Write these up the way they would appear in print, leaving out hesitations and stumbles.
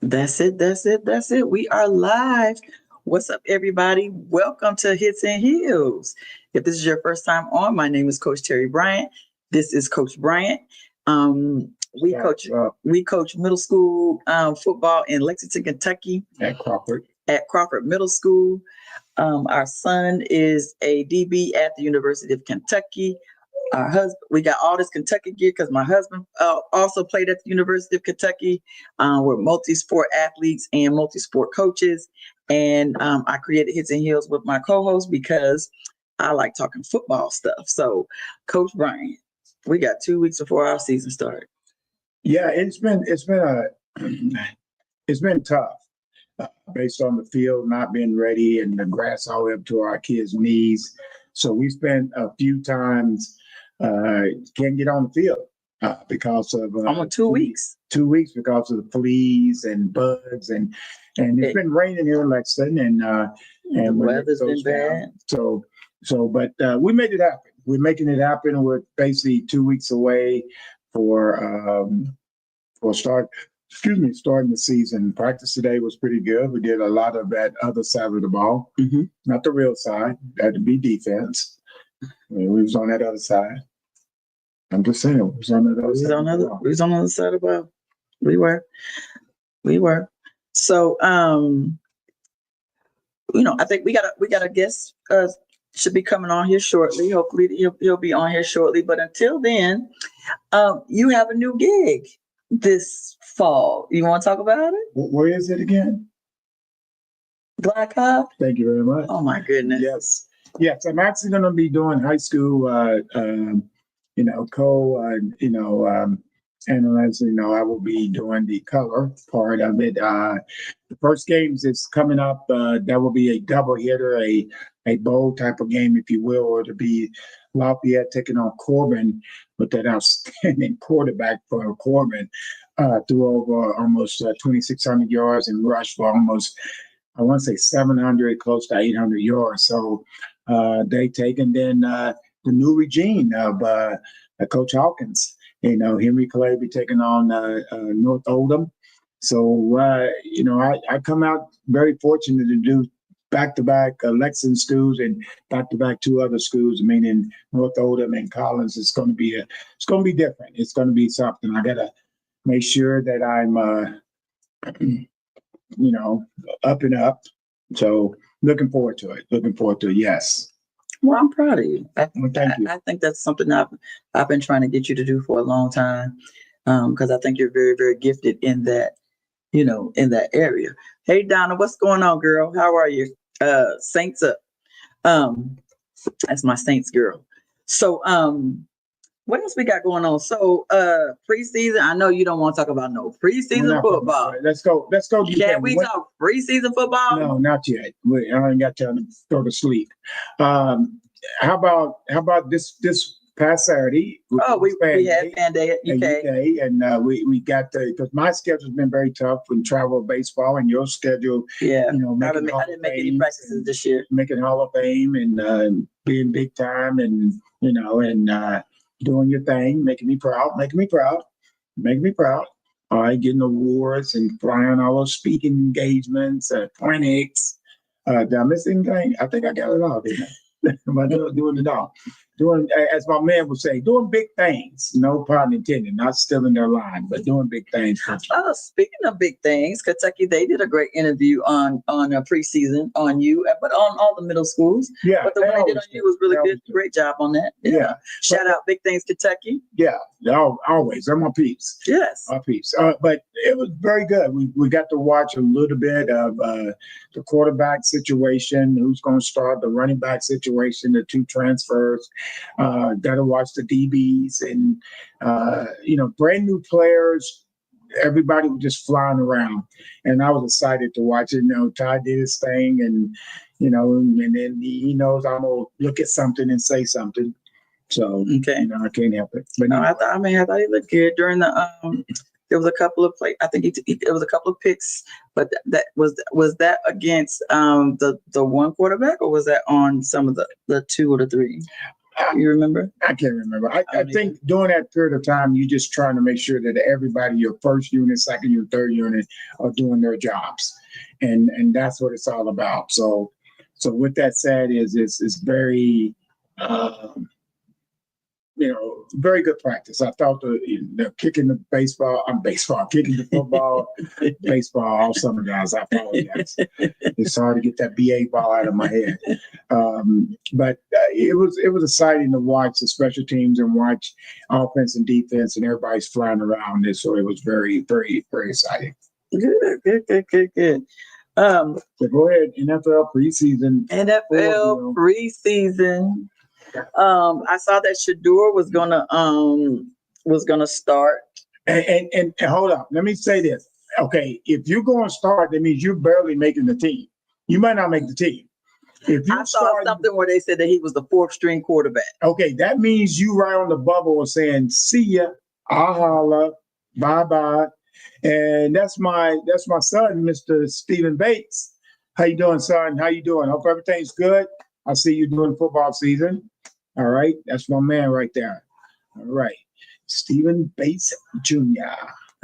That's it. That's it. That's it. We are live. What's up, everybody? Welcome to Hits and Heels. If this is your first time on, my name is Coach Terry Bryant. This is Coach Bryant. Um, we coach middle school football in Lexington, Kentucky. At Crawford. At Crawford Middle School. Our son is a DB at the University of Kentucky. Our husband, we got all this Kentucky gear because my husband also played at the University of Kentucky. We're multi-sport athletes and multi-sport coaches. And I created Hits and Heels with my co-host because I like talking football stuff. So, Coach Bryant, we got 2 weeks before our season started. Yeah, it's been tough based on the field not being ready and the grass all the way up to our kids' knees. So we spent a few times. Can't get on the field because of almost 2 weeks. 2 weeks because of the fleas and bugs and it's been raining here in Lexington and the weather's been bad. But we made it happen. We're making it happen. We're basically 2 weeks away starting the season. Practice today was pretty good. We did a lot of that other side of the ball, not the real side. That would be defense. We was on that other side. I'm just saying, we was on that other side. We was on the other side of the ball. We were. So, I think we got a guest should be coming on here shortly. Hopefully, he'll be on here shortly. But until then, you have a new gig this fall. You want to talk about it? Where is it again? Black Hawk. Thank you very much. Oh my goodness. Yes, I'm actually going to be doing high school, analyzing. I will be doing the color part of it. The first games is coming up. That will be a double hitter, a bowl type of game, if you will, or to be Lafayette taking on Corbin with that outstanding quarterback for Corbin. Threw over almost 2,600 yards and rushed for almost, I want to say 700, close to 800 yards. So they take, and then the new regime of Coach Hawkins. Henry Clay be taking on North Oldham. So, I come out very fortunate to do back-to-back Lexington schools and back-to-back two other schools, meaning North Oldham and Collins. It's going to be different. It's going to be something. I got to make sure that I'm, up and up. So looking forward to it. Yes. Well, I'm proud of you. Thank you. I think that's something I've been trying to get you to do for a long time, because I think you're very, very gifted in that, in that area. Hey, Donna, what's going on, girl? How are you? Saints up. That's my Saints girl. So, what else we got going on? So, preseason. I know you don't want to talk about no preseason football. Let's go. Can we talk preseason football? No, not yet. I ain't got time to go to sleep. How about this past Saturday? We had Fan Day at UK, and we got because my schedule's been very tough with travel baseball, and your schedule. Yeah, I didn't make any practices this year. Making Hall of Fame and being big time, and doing your thing, making me proud. All right, getting awards and flying all those speaking engagements, clinics. Did I miss anything? I think I got it all, didn't I? Am I doing it all? Doing, as my man would say, doing big things. No pun intended, not stealing their line, but doing big things. Oh, speaking of big things, Kentucky, they did a great interview on a preseason on you, but on all the middle schools. Yeah, but the one they did on you was really good. Great job on that. Yeah. Shout out Big Things Kentucky. Yeah, always. They're my peeps. Yes. My peeps. But it was very good. We got to watch a little bit of the quarterback situation, who's going to start, the running back situation, the two transfers. Got to watch the DBs and, brand new players. Everybody was just flying around. And I was excited to watch it. Ty did his thing and then he knows I'm going to look at something and say something. So, okay. I can't help it. But no, I thought he looked good during the there was a couple of play. I think it was a couple of picks, but that was that against the one quarterback, or was that on some of the two or the three? You remember? I can't remember. I don't think during that period of time, you're just trying to make sure that everybody, your first unit, second unit, third unit, are doing their jobs, and that's what it's all about. So with that said, is very, very good practice. I thought the kicking the kicking the football, baseball, all summer, guys. I apologize. It's hard to get that BA ball out of my head. But it was exciting to watch the special teams and watch offense and defense, and everybody's flying around it. So it was very, very, very exciting. Good. So go ahead, NFL preseason. NFL preseason. I saw that Shador was gonna start. And hold up, let me say this. Okay, if you're going to start, that means you're barely making the team. You might not make the team. If you I saw something where they said that he was the fourth string quarterback. Okay, that means you right on the bubble of saying, see ya, I'll holla, bye-bye. And that's my son, Mr. Stephen Bates. How you doing, son? How you doing? Hope everything's good. I see you doing football season. All right, that's my man right there. All right, Stephen Bates Jr.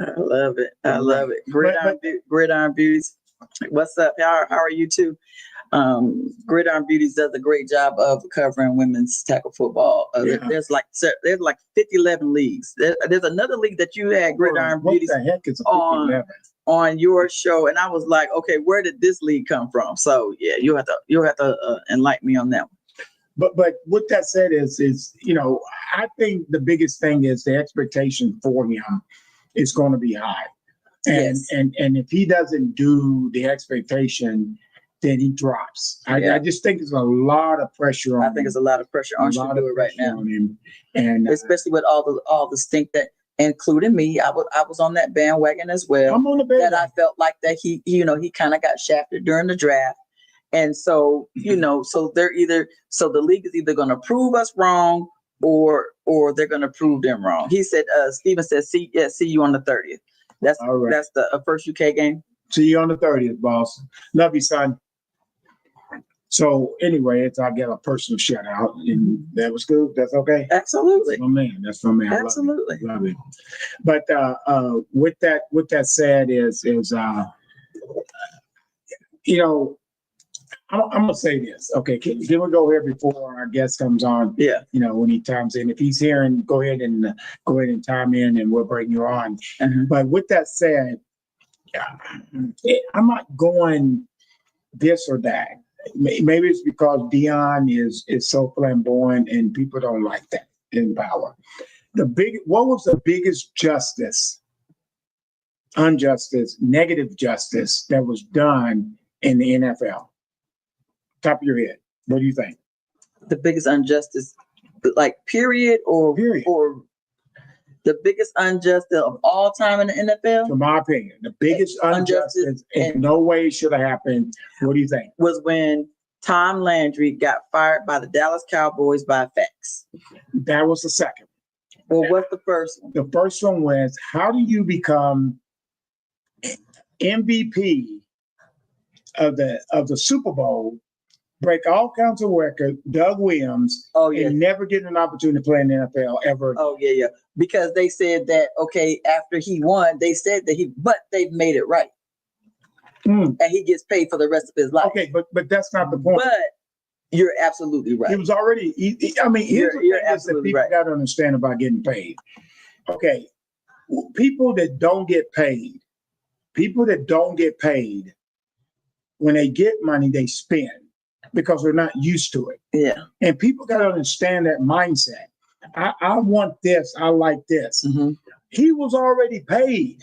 I love it. Gridiron Beauties. What's up? How are you too? Gridiron Beauties does a great job of covering women's tackle football. There's like 11 leagues. There's another league that you had, Gridiron Beauties. What the heck is a 11? On your show, and I was like, okay, where did this league come from? So yeah, you'll have to enlighten me on that one. But with that said, is I think the biggest thing is the expectation for him is going to be high, and if he doesn't do the expectation, then he drops. I just think there's a lot of pressure on him. I think it's a lot of pressure on Shador right now, and especially with all the stink that, including me, I was on that bandwagon as well. I'm on the bandwagon. That I felt like that he kind of got shafted during the draft. And so, so the league is either going to prove us wrong or they're going to prove them wrong. He said, Steven said, see you on the 30th. That's all right. That's the first UK game. See you on the 30th, boss. Love you, son. So anyway, I get a personal shout out, and that was good. That's okay. Absolutely. That's my man. Absolutely. Love it. But with that said, I'm gonna say this. Okay, can we go here before our guest comes on? Yeah. When he times in, if he's here, and go ahead and time in, and we'll bring you on. Mm-hmm. But with that said, I'm not going this or that. Maybe it's because Dion is so flamboyant, and people don't like that in power. What was the biggest injustice, negative justice that was done in the NFL? Top of your head, what do you think? The biggest injustice, like period, or the biggest injustice of all time in the NFL? To my opinion, the biggest injustice in no way should have happened. What do you think? Was when Tom Landry got fired by the Dallas Cowboys by fax. That was the second. Well, what's the first one? The first one was, how do you become MVP of the Super Bowl, break all kinds of records, Doug Williams, and never get an opportunity to play in the NFL ever again? Oh, yeah. Because they said that, okay, after he won, they said that but they've made it right. And he gets paid for the rest of his life. Okay, but that's not the point. But you're absolutely right. He was already, here's the thing that people got to understand about getting paid. Okay, people that don't get paid, when they get money, they spend because they're not used to it. Yeah. And people got to understand that mindset. I want this. I like this. Mm-hmm. He was already paid.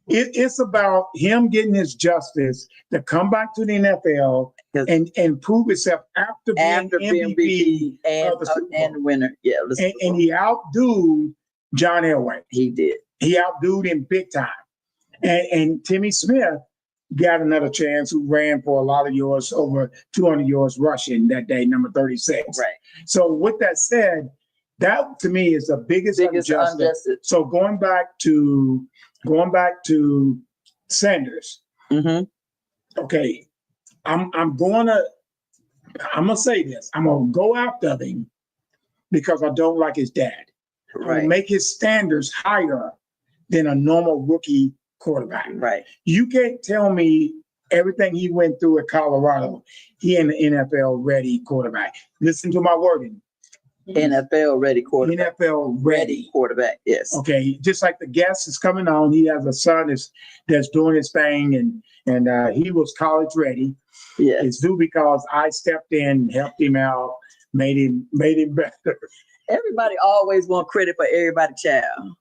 It's about him getting his justice to come back to the NFL and prove himself after being MVP and winner. Yeah. And he outdoed John Elway. He did. He outdoed him big time. And Timmy Smith got another chance, who ran for a lot of yards, over 200 yards rushing that day, number 36. Right. So with that said, that to me is the biggest injustice. So going back to Sanders. Mm-hmm. Okay, I'm gonna say this. I'm gonna go after him because I don't like his dad. I will Right. make his standards higher than a normal rookie quarterback. Right. You can't tell me everything he went through at Colorado, he an NFL ready quarterback. Listen to my wording. NFL ready quarterback. NFL ready. Quarterback. Yes. Okay, just like the guest is coming on, he has a son that's doing his thing, and he was college ready. Yes. It's due because I stepped in, helped him out, made him better. Everybody always want credit for everybody, child.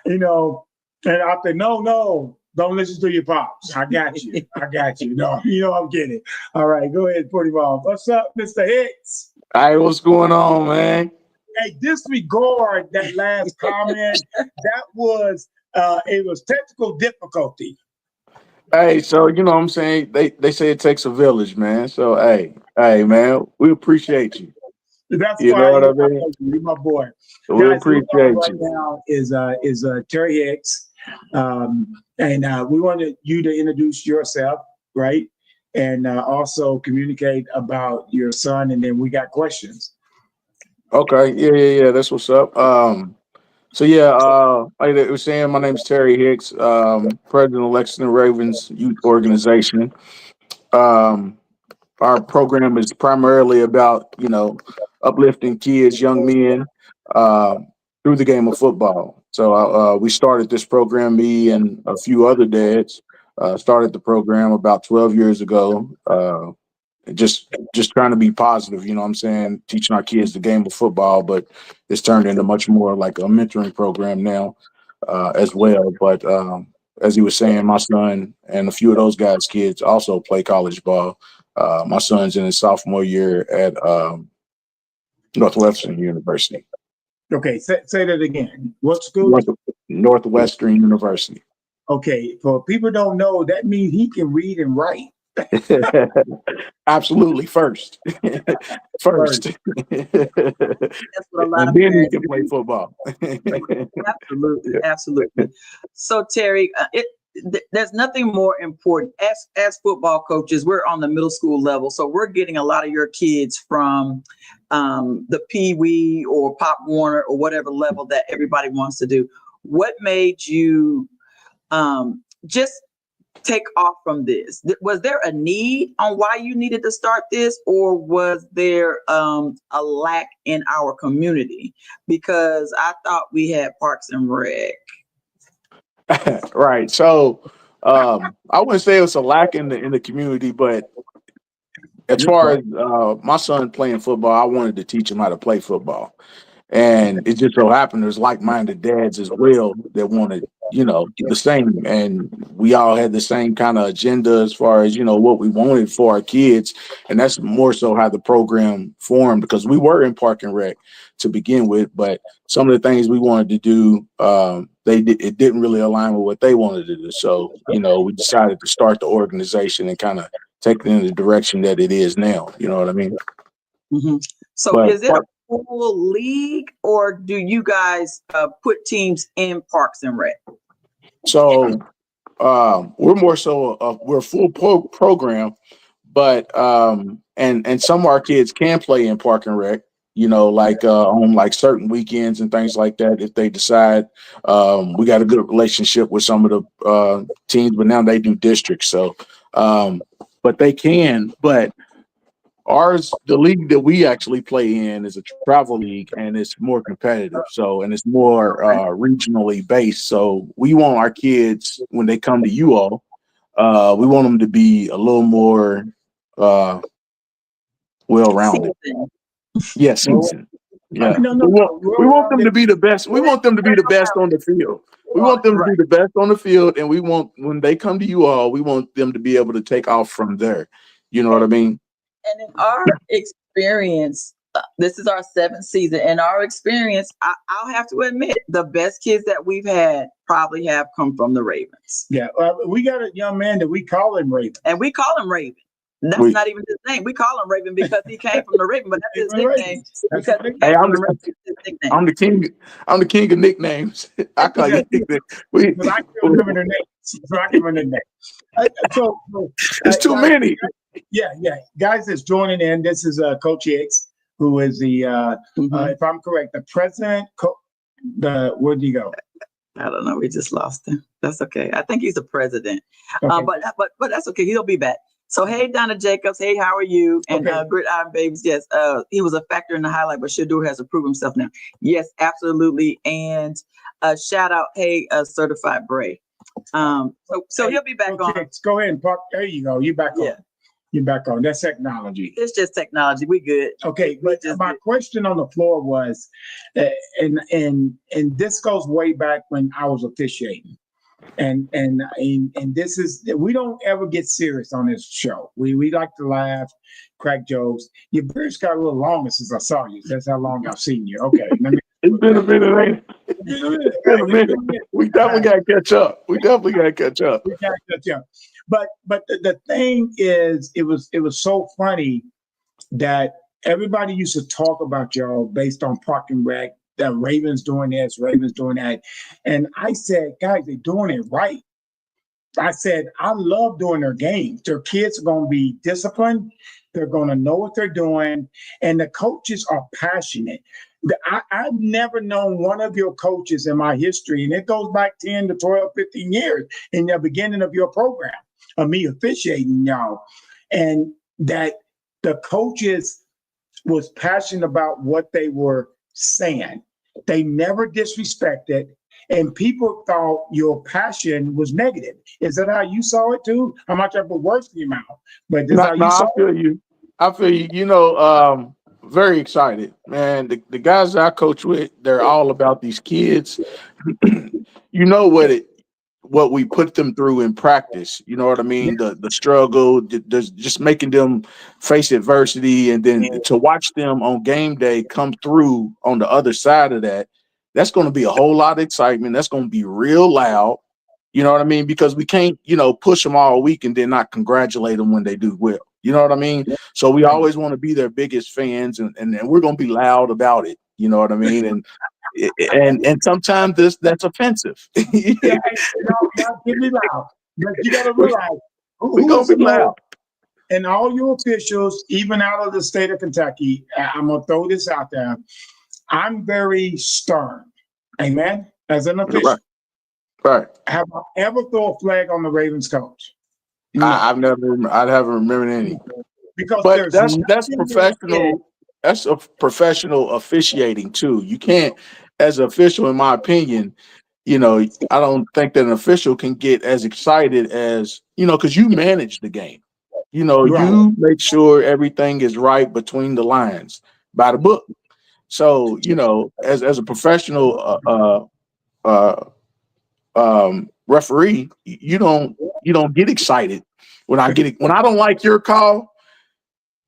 You know, and I said, no, don't listen to your pops. I got you. No, I'm kidding. All right, go ahead, put him on. What's up, Mr. Hicks? Hey, what's going on, man? Hey, disregard that last comment. That was it was technical difficulty. Hey, so you know what I'm saying? They say it takes a village, man. So hey, man, we appreciate you. That's You know why what I mean? you're my boy. So we Guys, who's on appreciate right you. now is Terry Hicks, and we wanted you to introduce yourself, right, and also communicate about your son, and then we got questions. Okay, yeah. That's what's up. So yeah, like I was saying, my name's Terry Hicks, president of Lexington Ravens Youth Organization. Um, our program is primarily about uplifting kids, young men, uh, through the game of football. So we started this program. Me and a few other dads started the program about 12 years ago. Just trying to be positive, you know what I'm saying, teaching our kids the game of football, but it's turned into much more like a mentoring program now as well. But as he was saying, my son and a few of those guys' kids also play college ball. My son's in his sophomore year at Northwestern University. Okay, say that again. What school? Northwestern University. Okay, for people don't know, that means he can read and write. Absolutely, first. First. That's what a lot And of then he parents can play football. Absolutely. So Terry, there's nothing more important as football coaches. We're on the middle school level, so we're getting a lot of your kids from the Pee Wee or Pop Warner or whatever level that everybody wants to do. What made you just take off from this? Was there a need on why you needed to start this, or was there a lack in our community? Because I thought we had Parks and Rec. Right. So I wouldn't say it was a lack in the community, but as far as my son playing football, I wanted to teach him how to play football. And it just so happened there's like-minded dads as well that wanted, the same. And we all had the same kind of agenda as far as, what we wanted for our kids. And that's more so how the program formed, because we were in Park and Rec to begin with, but some of the things we wanted to do, it didn't really align with what they wanted to do. So, we decided to start the organization and kind of take it in the direction that it is now. You know what I mean? Mm-hmm. So But is it a full league, or do you guys put teams in Parks and Rec? So we're more so we're a full program, but and some of our kids can play in Park and Rec, like on like certain weekends and things like that if they decide. We got a good relationship with some of the teams, but now they do districts. So but they can, but ours, the league that we actually play in is a travel league, and it's more competitive. So, and it's more regionally based. So we want our kids, when they come to you all, we want them to be a little more well-rounded. Yeah, season. Yeah. We want them to be the best. We want them to be the best on the field. We want them to be the best on the field, and we want, when they come to you all, we want them to be able to take off from there. You know what I mean? And in our experience, this is our 7th season. In our experience, I'll have to admit, the best kids that we've had probably have come from the Ravens. Yeah, we got a young man that we call him Raven. And we call him Raven. That's not even his name. We call him Raven because he came from the Raven, but that's his nickname. Because he came from the Raven, his nickname. I'm the king. I'm the king of nicknames. I call you nicknames. But I can't remember their names. So I can remember their names. So it's too many. Yeah. Guys that's joining in, this is Coach Hicks. who is the, Mhm. if I'm correct, the president, where'd he go? I don't know. We just lost him. That's okay. I think he's the president. Okay. But that's okay. He'll be back. So hey, Donna Jacobs. Hey, how are you? And Okay. Gridiron Babies. Yes. He was a factor in the highlight, but Shadur has to prove himself now. Yes, absolutely. And shout out, hey, Certified Bray. So he'll be back on. Go ahead and park. There you go. You back Yeah. on. You're back on. That's technology. It's just technology. We good. Okay, but my question on the floor was, and this goes way back when I was officiating, and this is, we don't ever get serious on this show. We like to laugh, crack jokes. Your beard's got a little longer since I saw you. That's how long I've seen you. Okay, It's been a minute, ain't it? It's been a minute. We definitely got to catch up. We gotta catch up. But the thing is, it was so funny that everybody used to talk about y'all based on Park and Rec, the Ravens doing this, Ravens doing that. And I said, guys, they're doing it right. I said, I love doing their games. Their kids are going to be disciplined. They're going to know what they're doing. And the coaches are passionate. I've never known one of your coaches in my history, and it goes back 10 to 12, 15 years in the beginning of your program, of me officiating y'all, and that the coaches was passionate about what they were saying. They never disrespected, and people thought your passion was negative. Is that how you saw it too? I'm not trying to put words in your mouth, but this how you saw it? I feel you. You know, very excited, man. The guys that I coach with, they're all about these kids. You know what we put them through in practice. You know what I mean? The struggle, just making them face adversity, and then to watch them on game day come through on the other side of that. That's going to be a whole lot of excitement. That's going to be real loud. You know what I mean? Because we can't, push them all week and then not congratulate them when they do well. You know what I mean? So we always want to be their biggest fans, and we're going to be loud about it. You know what I mean? And sometimes that's offensive. Yeah, y'all give me loud. But you got to realize We're going to be loud. And all you officials, even out of the state of Kentucky, I'm going to throw this out there. I'm very stern. Amen? As an official. Right. Have I ever thrown a flag on the Ravens coach? No. I haven't remembered any. Because that's professional. That's a professional officiating too. You can't, as an official, in my opinion, I don't think that an official can get as excited as, because you manage the game. Right. You make sure everything is right between the lines by the book. So, as a professional referee, you don't get excited when I don't like your call.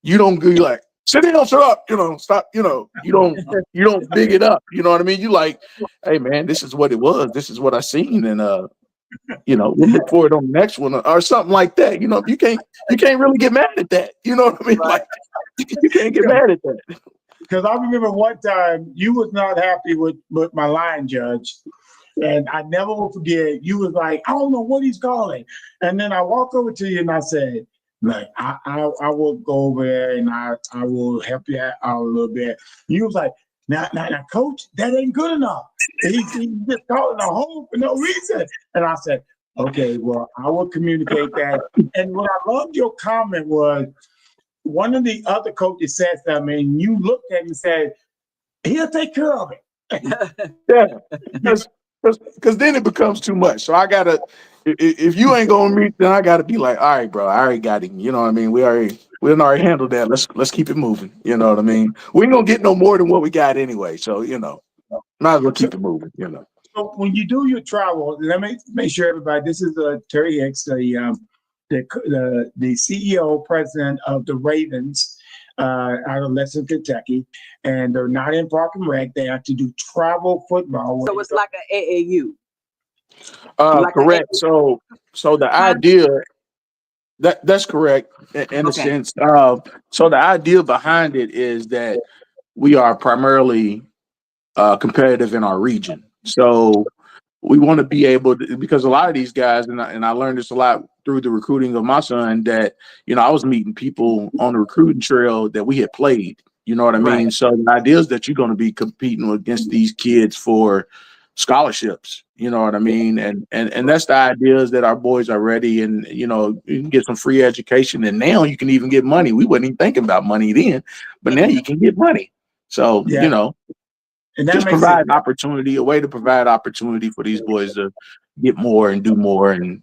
You don't be like, sit down, shut up, stop, you don't big it up. You know what I mean? You like, hey man, this is what it was. This is what I seen. And we'll look forward on the next one or something like that. You can't really get mad at that. You know what I mean? Right. Like you can't get mad at that. Because I remember one time you was not happy with my line judge. And I never will forget, you was like, I don't know what he's calling. And then I walk over to you and I said, like, I will go over there and I will help you out a little bit. You was like, now, coach, that ain't good enough. He's just calling a hole for no reason. And I said, okay, well, I will communicate that. And what I loved your comment was, one of the other coaches said something, and you looked at him and said, he'll take care of it. Yeah. Because then it becomes too much. So I gotta, if you ain't gonna meet, then I gotta be like, all right, bro, I already got him. You know what I mean? We already handled that. Let's keep it moving. You know what I mean? We ain't gonna get no more than what we got anyway. So might as well keep it moving. So when you do your travel, let me make sure everybody. This is Terry Hicks, the CEO, president of the Ravens. Out of Lexington, Kentucky, and they're not in Park and Rec. They have to do travel football. So it's like an AAU. Correct. So the idea that's correct in a sense. So the idea behind it is that we are primarily competitive in our region. So we want to be able to, because a lot of these guys, and I learned this a lot through the recruiting of my son, that, I was meeting people on the recruiting trail that we had played, You know what I mean? Right. So the idea is that you're going to be competing against these kids for scholarships. You know what I mean? And that's the idea, is that our boys are ready, and you know, you can get some free education, and now you can even get money. We wasn't even thinking about money then, but now you can get money. So Yeah. you know, And that just makes provide it. opportunity, a way to provide opportunity for these boys to get more and do more, and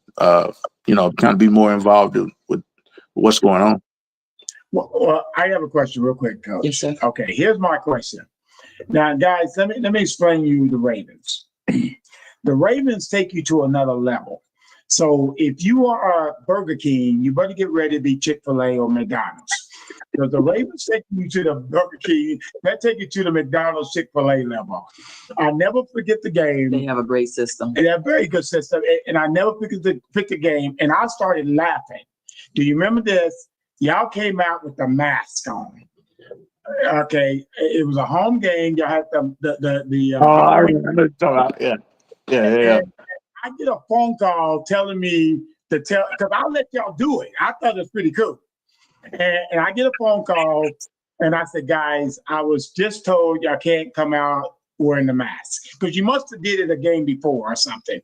you know, kind of be more involved with what's going on. Well, I have a question real quick, Coach. Yes, sir. Okay, here's my question. Now, guys, let me explain you the Ravens. The Ravens take you to another level. So if you are Burger King, you better get ready to be Chick-fil-A or McDonald's. Because the Ravens take you to the Burger King, they take you to the McDonald's, Chick-fil-A level. I never forget the game. They have a great system. They have a very good system. And I never forget the game. And I started laughing. Do you remember this? Y'all came out with the mask on. Okay, it was a home game. Y'all had the I remember talking about, yeah. and I get a phone call telling me to tell, because I'll let y'all do it. I thought it was pretty cool. And I get a phone call, and I said, guys, I was just told y'all can't come out wearing the mask, because you must have did it a game before or something.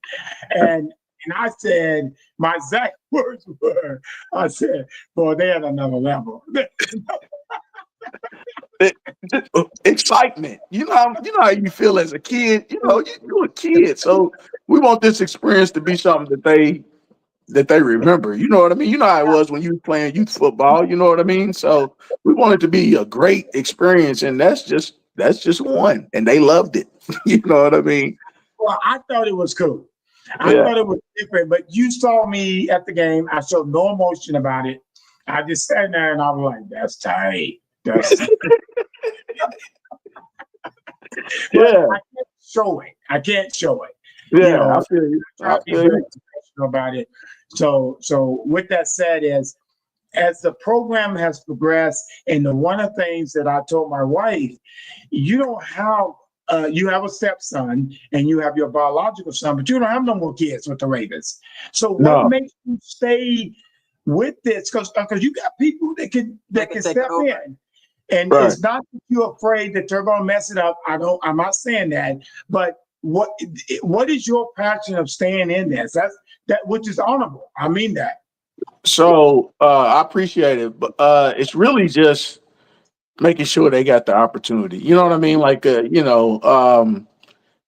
And I said, my exact words were, I said, boy, they're at another level. Excitement. You know how you feel as a kid. You know, you're a kid, so we want this experience to be something that they remember. You know what I mean? You know how it was when you were playing youth football. You know what I mean? So we want it to be a great experience, and that's just one. And they loved it. You know what I mean? Well, I thought it was cool. I Yeah. thought it was different, but you saw me at the game. I showed no emotion about it. I just sat there and I was like, that's tight. That's Yeah. I can't show it. I can't show it. Yeah. You know, I feel you. try to be very professional about it. So with that said, as the program has progressed, and one of the things that I told my wife, you don't have you have a stepson and you have your biological son, but you don't have no more kids with the Ravens. So what No. makes you stay with this? Because you got people that can take step it over. in. And Right. it's not that you're afraid that they're going to mess it up. I'm not saying that, but what is your passion of staying in this? That which is honorable. I mean that. So I appreciate it, but it's really just making sure they got the opportunity. You know what I mean? Like and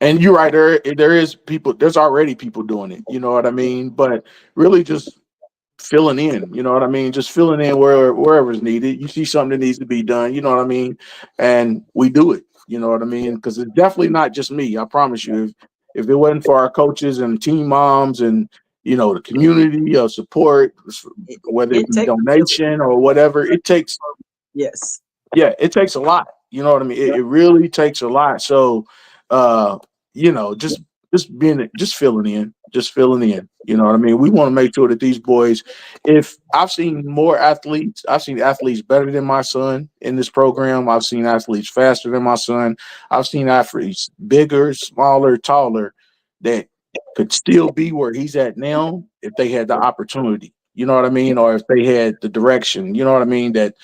you're right, there's already people doing it, you know what I mean? But really just filling in, you know what I mean? Just filling in wherever is needed. You see something that needs to be done, you know what I mean? And we do it, you know what I mean? Because it's definitely not just me. I promise you, if it wasn't for our coaches and team moms and you know the community of support, whether It it be takes donation or whatever, it takes yes. it takes a lot. You know what I mean? It really takes a lot. So, you know, just filling in, You know what I mean? We want to make sure that these boys, if I've seen more athletes, I've seen athletes better than my son in this program. I've seen athletes faster than my son. I've seen athletes bigger, smaller, taller that could still be where he's at now if they had the opportunity. You know what I mean? Or if they had the direction, you know what I mean? That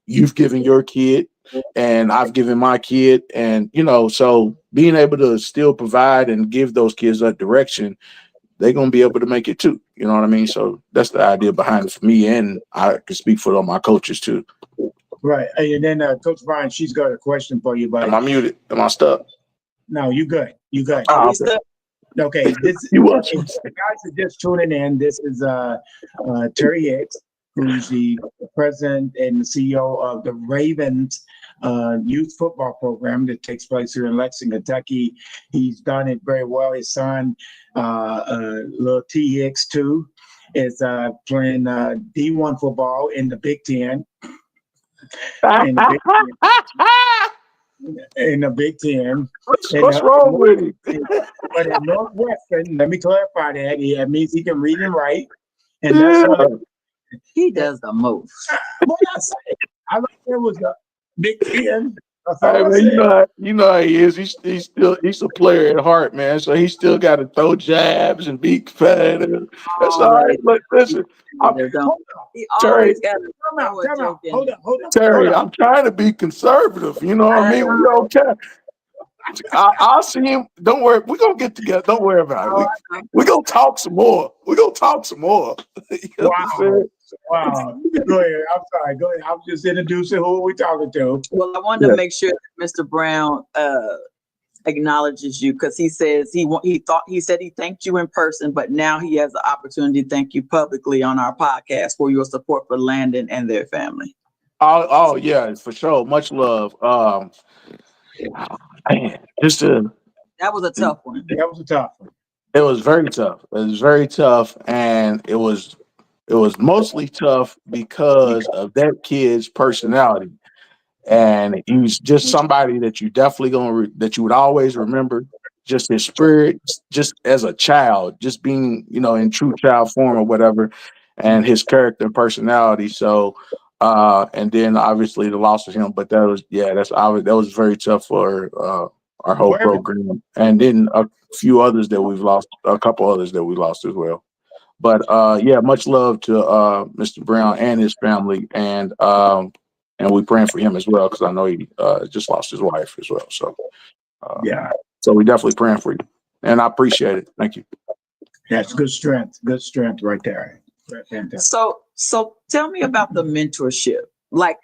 you've given your kid and I've given my kid. And, you know, so being able to still provide and give those kids that direction, they're going to be able to make it too. You know what I mean? So that's the idea behind it for me. And I can speak for all my coaches too. Right. And then Coach Bryant, she's got a question for you, buddy. Am I muted? Am I stuck? No, you good. You good. Oh, We stuck. Okay. This You was. if you guys are just tuning in. This is Terry Hicks, who's the president and the CEO of the Ravens Youth Football program that takes place here in Lexington, Kentucky. He's done it very well. His son, little T Hicks too, is playing D1 football in the Big Ten. In the Big Ten. What's wrong with him? But at Northwestern, let me clarify that. That means he can read and write. And that's one of He does the most. what I say. I like there was a Big Ten. That's Hey all I man, said. you know how he is. He's a player at heart, man. So he still got to throw jabs and be competitive. That's all right. Always. But listen, I'm, Don't. Hold on. He Terry, always got to Time throw out. a Time out. joke in Hold there. on. Hold on. Hold Terry, on. I'm trying to be conservative. You know what I I mean? We know. okay. I'll see him. Don't worry. We're gonna get together. Don't worry about it. We gonna talk some more. We're gonna talk some more. You know what I'm Wow. saying? Wow. Go ahead. I'm sorry. Go ahead. I'm just introducing who we talking to. Well, I wanted Yeah. to make sure that Mr. Brown acknowledges you because he says he said he thanked you in person, but now he has the opportunity to thank you publicly on our podcast for your support for Landon and their family. Oh yeah, for sure. Much love. Man, just That was a tough one. That was a tough one. it was very tough. It was very tough, and it was mostly tough because of that kid's personality. And he was just somebody that you definitely that you would always remember. Just his spirit, just as a child, just being in true child form or whatever, and his character and personality. So, and then obviously the loss of him, but that was very tough for our whole Where program, and then a few others that we've lost, a couple others that we lost as well. But yeah, much love to Mr. Brown and his family, and we praying for him as well because I know he just lost his wife as well. Uh, Yeah, so we definitely praying for you, and I appreciate it. Thank you. that's good strength. Good strength right there. Fantastic. So tell me about the mentorship. Like,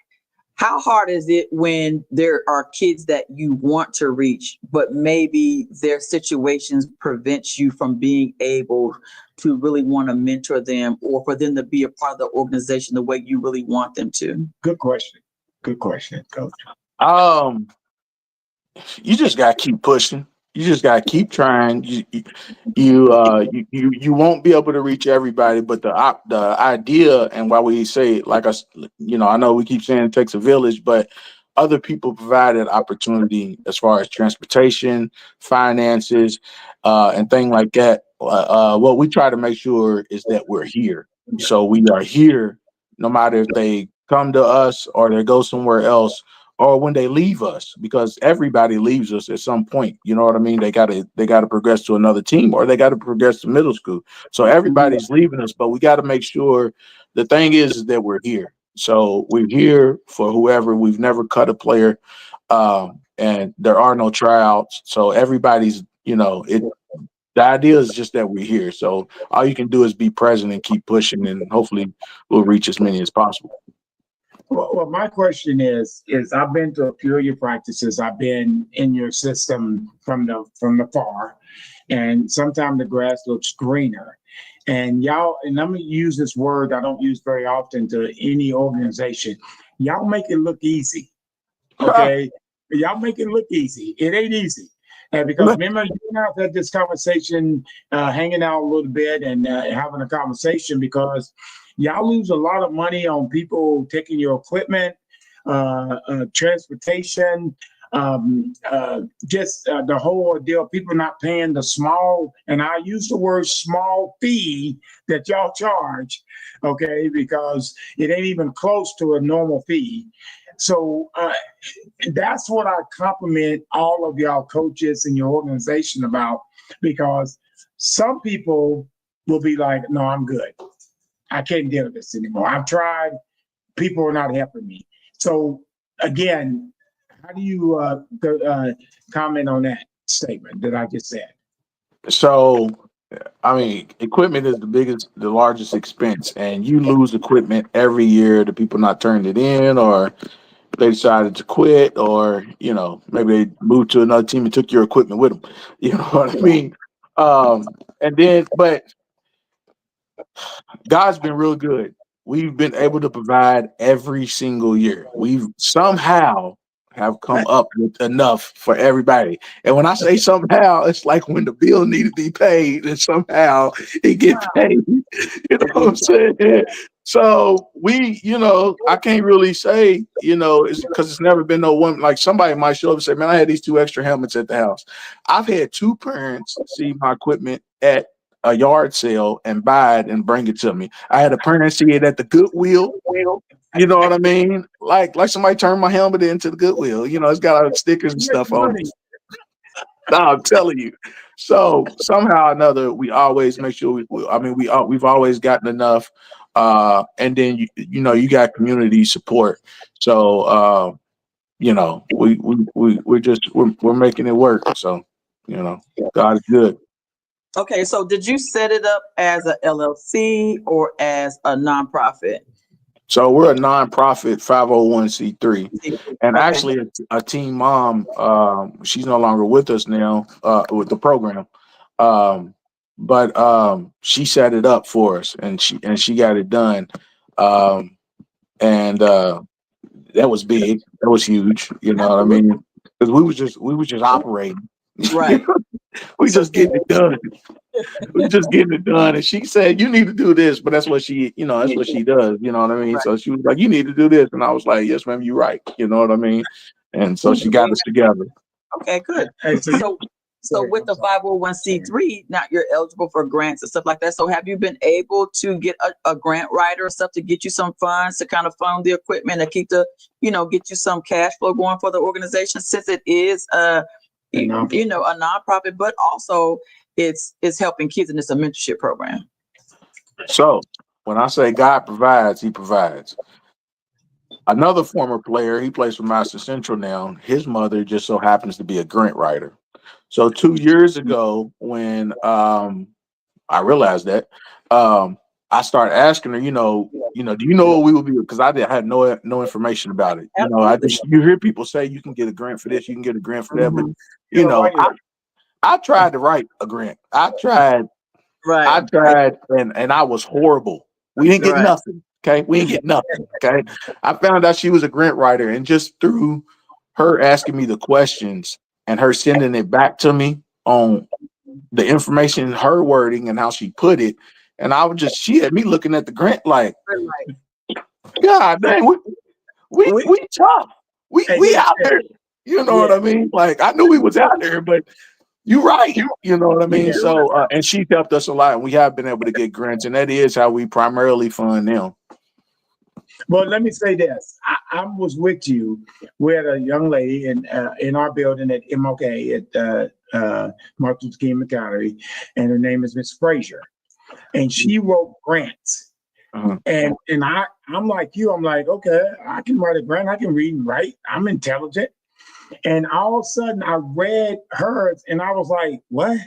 how hard is it when there are kids that you want to reach, but maybe their situations prevents you from being able to really want to mentor them or for them to be a part of the organization the way you really want them to? Good question. Good question, Coach. Um, you just gotta keep pushing. You just gotta keep trying. You won't be able to reach everybody, but the idea and why we say like us, I know we keep saying it takes a village, but other people provided opportunity as far as transportation, finances, and things like that. What we try to make sure is that we're here. So we are here, no matter if they come to us or they go somewhere else or when they leave us, because everybody leaves us at some point. You know what I mean? They gotta progress to another team or they gotta progress to middle school. So everybody's leaving us, but we gotta make sure the thing is that we're here. So we're here for whoever. We've never cut a player, and there are no tryouts. So everybody's, it. The idea is just that we're here. So all you can do is be present and keep pushing, and hopefully we'll reach as many as possible. Well, my question is I've been to a few of your practices. I've been in your system from the far, and sometimes the grass looks greener. And y'all, and let me use this word I don't use very often to any organization. Y'all make it look easy. Okay. Y'all make it look easy. It ain't easy. And because remember, you and I have had this conversation, hanging out a little bit and having a conversation because y'all lose a lot of money on people taking your equipment, transportation, just the whole ordeal. People not paying the small, and I use the word small fee that y'all charge, okay, because it ain't even close to a normal fee. So that's what I compliment all of y'all coaches and your organization about, because some people will be like, no, I'm good. I can't deal with this anymore. I've tried. People are not helping me. So again, how do you comment on that statement that I just said? So, I mean, equipment is the largest expense, and you lose equipment every year. The people not turning it in, or they decided to quit, or maybe they moved to another team and took your equipment with them. You know what I mean? And then, but God's been real good. We've been able to provide every single year. We've somehow have come up with enough for everybody. And when I say somehow, it's like when the bill need to be paid and somehow it get paid. You know what I'm saying? So I can't really say, it's because it's never been no one, like somebody might show up and say, man, I had these 2 extra helmets at the house. I've had 2 parents see my equipment at a yard sale and buy it and bring it to me. I had a parent see it at the Goodwill You know what I mean? Like somebody turned my helmet into the Goodwill. You know, it's got our stickers and stuff on it. No, I'm telling you. So somehow or another, we always make sure we've always gotten enough. And then you got community support. So we're making it work. So God is good. Okay, so did you set it up as a LLC or as a nonprofit? So we're a nonprofit 501c3, and Okay. actually a teen mom. She's no longer with us now with the program, but she set it up for us, and she got it done, and that was big. That was huge. You know what I mean? Because we was just operating. Right. We just getting it done. We just getting it done. And she said, "You need to do this," but that's what she does. You know what I mean? Right. So she was like, "You need to do this," and I was like, "Yes, ma'am, you're right." You know what I mean? And so she got us together. Okay, good. So with the 501c3, now you're eligible for grants and stuff like that. So have you been able to get a grant writer or stuff to get you some funds to kind of fund the equipment and keep get you some cash flow going for the organization, since it is a nonprofit, but also it's helping kids, and it's a mentorship program. So when I say God provides, He provides. Another former player, he plays for Master Central now. His mother just so happens to be a grant writer. So 2 years ago, when I realized that, I started asking her, do you know what we would be? Because I had no information about it. You hear people say you can get a grant for this, you can get a grant for that, but I tried to write a grant. I tried, and I was horrible. We didn't get nothing. Okay, we didn't get nothing. Okay, I found out she was a grant writer, and just through her asking me the questions and her sending it back to me on the information, her wording, and how she put it, and she had me looking at the grant like, God dang, we tough. We out there. You know what I mean? Like, I knew we was out there, but you right. You know what I mean? So, and she helped us a lot, and we have been able to get grants, and that is how we primarily fund them. Well, let me say this. I was with you. We had a young lady in our building at MOK at Martin Luther King Gallery, and her name is Miss Frazier, and she wrote grants. And I'm like you. I'm like, okay, I can write a grant. I can read and write. I'm intelligent. And all of a sudden, I read hers, and I was like, what?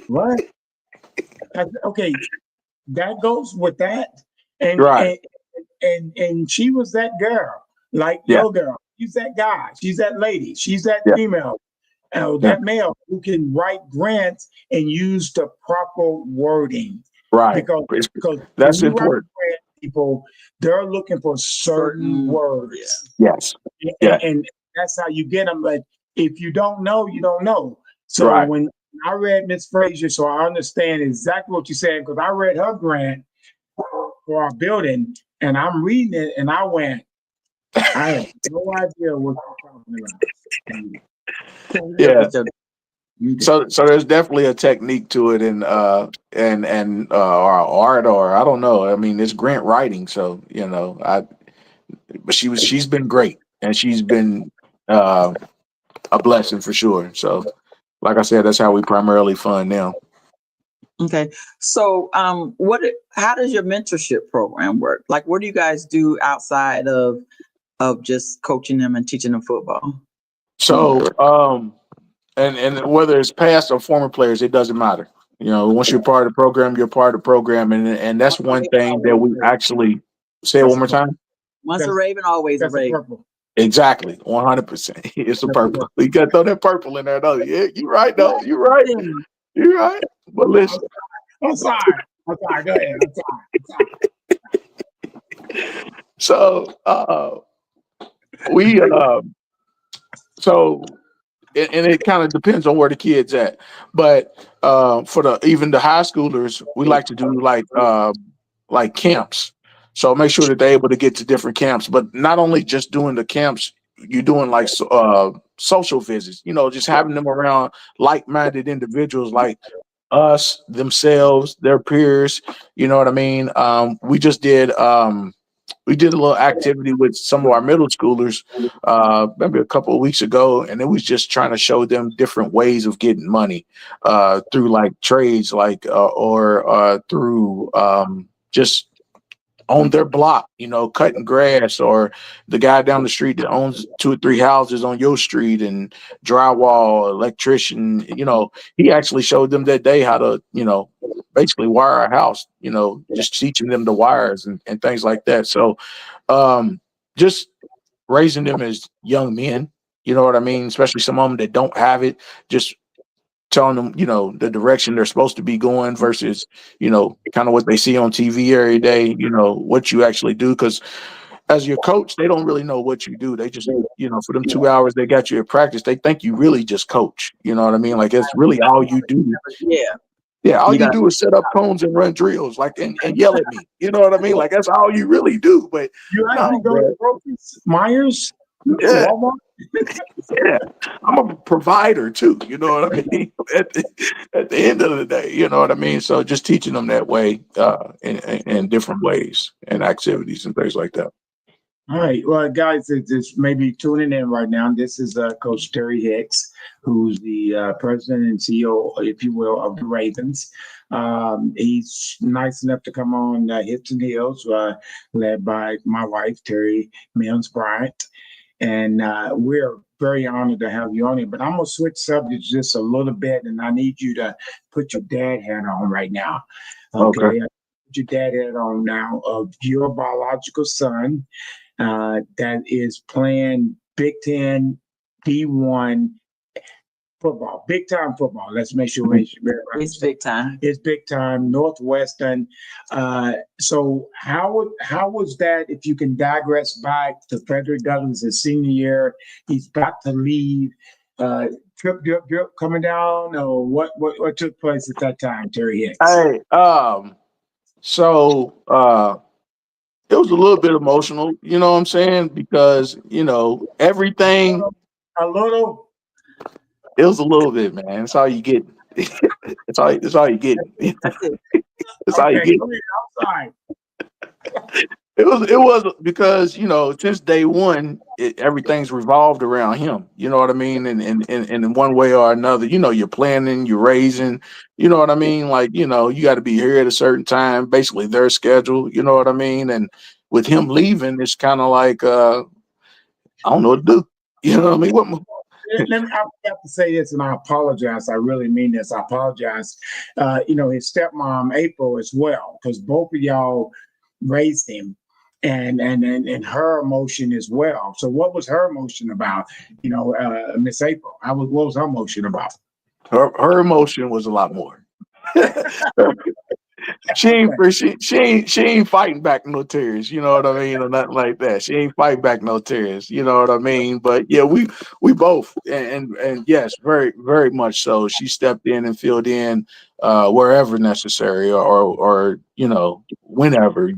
What? I said, okay, that goes with that. And and she was that girl, like your girl. She's that guy. She's that lady. She's that female. That male who can write grants and use the proper wording. Right. Because that's important. People, they're looking for certain words. Yes. And that's how you get them. But if you don't know, you don't know. So when I read Miss Frazier, so I understand exactly what you're saying, because I read her grant for our building, and I'm reading it, and I went, I have no idea what you're talking about. Yeah. So there's definitely a technique to it, and art, or I don't know. I mean, it's grant writing, so but she's been great, and she's been a blessing for sure. So, like I said, that's how we primarily fund now. Okay. So, how does your mentorship program work? Like, what do you guys do outside of just coaching them and teaching them football? So, and whether it's past or former players, it doesn't matter. Once you're part of the program, you're part of the program, and that's one thing that we actually say it one more time. Once a Raven, always a Raven. Exactly, 100%. It's a purple. You got to throw that purple in there, though. Yeah, you're right, though. You're right. You're right. But listen, I'm sorry. Go ahead. So, and it kind of depends on where the kid's at. But for even the high schoolers, we like to do like camps. So make sure that they're able to get to different camps. But not only just doing the camps, you're doing like social visits. Just having them around like-minded individuals like us, themselves, their peers. You know what I mean? We just did we did a little activity with some of our middle schoolers, maybe a couple of weeks ago, and it was just trying to show them different ways of getting money, through like trades, like or through just on their block, cutting grass, or the guy down the street that owns 2 or 3 houses on your street and drywall, electrician, he actually showed them that day how to, basically wire a house, just teaching them the wires and things like that. So just raising them as young men, you know what I mean? Especially some of them that don't have it, just telling them, the direction they're supposed to be going versus, kind of what they see on TV every day, what you actually do. Because as your coach, they don't really know what you do. They just, for them 2 hours they got you at practice, they think you really just coach. You know what I mean? Like, it's really all you do. Yeah. Yeah, all You you got do is set up cones and run drills, like, and yell at me. You know what I mean? Like, that's all you really do. But You actually no, go bro. to Brokers, Myers, Yeah. Walmart? Yeah, I'm a provider too. You know what I mean? At the end of the day, you know what I mean. So just teaching them that way, in different ways and activities and things like that. All right. Well, guys, it's maybe tuning in right now. This is Coach Terry Hicks, who's the president and CEO, if you will, of the Ravens. He's nice enough to come on Hits and Heels, led by my wife, Terri Bryant. And we're very honored to have you on here. But I'm going to switch subjects just a little bit, and I need you to put your dad hat on right now. Okay. Put your dad hat on now of your biological son that is playing Big Ten D1 football, big time football. Let's make sure It's big time. It's big time. Northwestern. So how was that? If you can digress back to Frederick Douglass' senior year, he's about to leave. Drip, drip, drip coming down, or what took place at that time, Terry Hicks? Hey, so it was a little bit emotional, you know what I'm saying? Because, everything, A little. it was a little bit, man. That's all you get. That's all you get. That's it. That's all you Okay, get. go ahead, outside. It was because, since day one, everything's revolved around him. You know what I mean? And in one way or another, you're planning, you're raising, you know what I mean? Like, you got to be here at a certain time, basically their schedule, you know what I mean? And with him leaving, it's kind of like, I don't know what to do. You know what I mean? I have to say this, and I apologize. I really mean this. I apologize. His stepmom, April, as well, because both of y'all raised him. And her emotion as well. So what was her emotion about? Miss April. What was her emotion about? Her emotion was a lot more. She ain't fighting back no tears, you know what I mean, or nothing like that. She ain't fighting back no tears, you know what I mean. But yeah, we both and yes, very very much so. She stepped in and filled in wherever necessary, or whenever,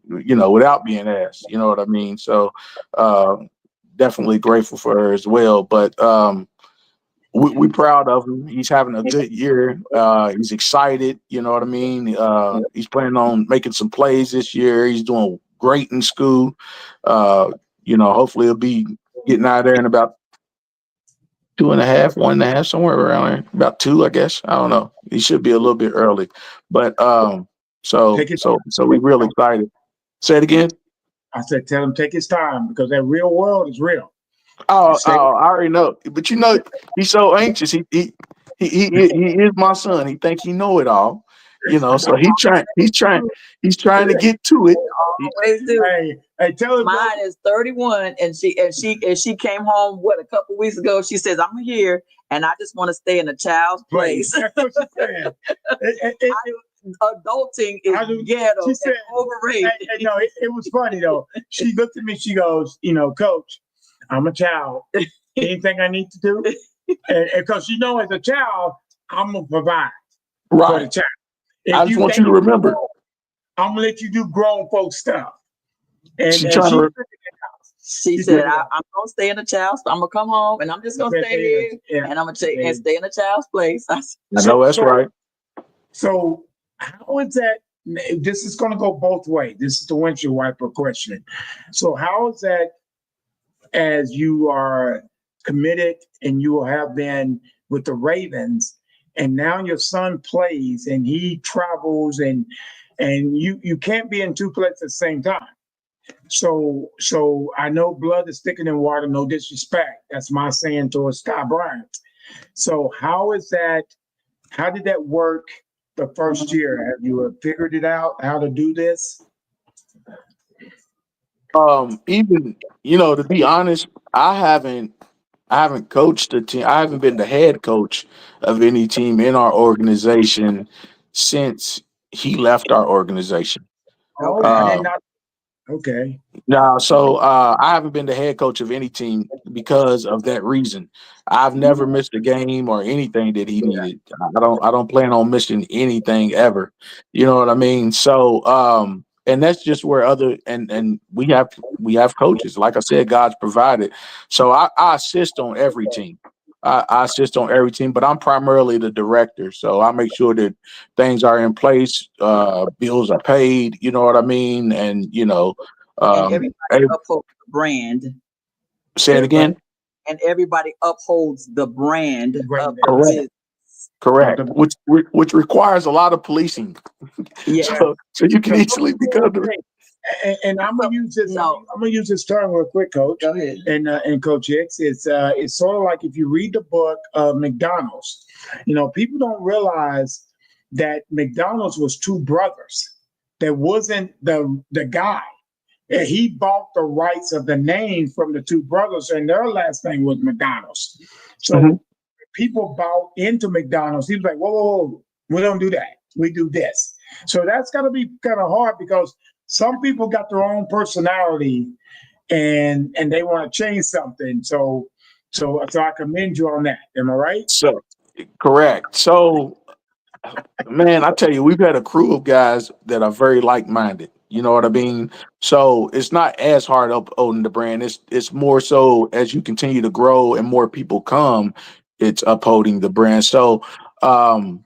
without being asked, you know what I mean. So definitely grateful for her as well. But we proud of him. He's having a good year. He's excited. You know what I mean? He's planning on making some plays this year. He's doing great in school. Hopefully he'll be getting out of there in about 2.5, 1.5, somewhere around there. About 2, I guess. I don't know. He should be a little bit early. But so we're real excited. Say it again. I said, tell him take his time because that real world is real. I already know. But he's so anxious. He is my son. He think he know it all. So he's trying to get to it. Always do. Hey, tell him. Mine is 31, and she came home a couple weeks ago. She says, "I'm here, and I just want to stay in a child's place." That's what she said. Adulting is ghetto. She said overrated. It was funny though. She looked at me. She goes, Coach, I'm a child. Anything I need to do, and because as a child, I'm gonna provide for the child. I just want you to remember. I'm gonna let you do grown folk stuff. And she said, I'm gonna stay in the child's. I'm gonna come home, and I'm just gonna stay here, and I'm gonna stay in the child's place. I know that's right. So how is that this is going to go both ways. This is the windshield wiper question. So how is that, as you are committed and you have been with the Ravens, and now your son plays and he travels, and you can't be in two places at the same time. So I know blood is thicker than water, no disrespect. That's my saying towards Scott Bryant. So how is that? How did that work the first year? Have you figured it out how to do this? Even to be honest, I haven't coached a team. I haven't been the head coach of any team in our organization since he left our organization. Oh, I did Um, not. Okay. No, so I haven't been the head coach of any team because of that reason. I've never missed a game or anything that he needed. I don't plan on missing anything ever. You know what I mean? So and that's just where and we have coaches. Like I said, God's provided. So I assist on every team. I assist on every team, but I'm primarily the director. So I make sure that things are in place, bills are paid, you know what I mean? And And um, everybody hey, upholds the brand. say it Everybody, again. And everybody upholds the brand great. of the Correct, business. correct. Which requires a lot of policing. Yeah. So you can So easily become the. And I'm gonna use this. no, I'm gonna use this term real quick, Coach. go ahead. And Coach Hicks, it's sort of like if you read the book of McDonald's. People don't realize that McDonald's was two brothers. There wasn't the guy. And he bought the rights of the name from the two brothers, and their last name was McDonald's. Mhm. So people bought into McDonald's. He was like, whoa, whoa, whoa, we don't do that. We do this. So that's got to be kind of hard because some people got their own personality and they want to change something. So I commend you on that. Am I right? So correct. So man, I tell you, we've had a crew of guys that are very like-minded. You know what I mean? So it's not as hard upholding the brand. It's more so as you continue to grow and more people come, it's upholding the brand. So um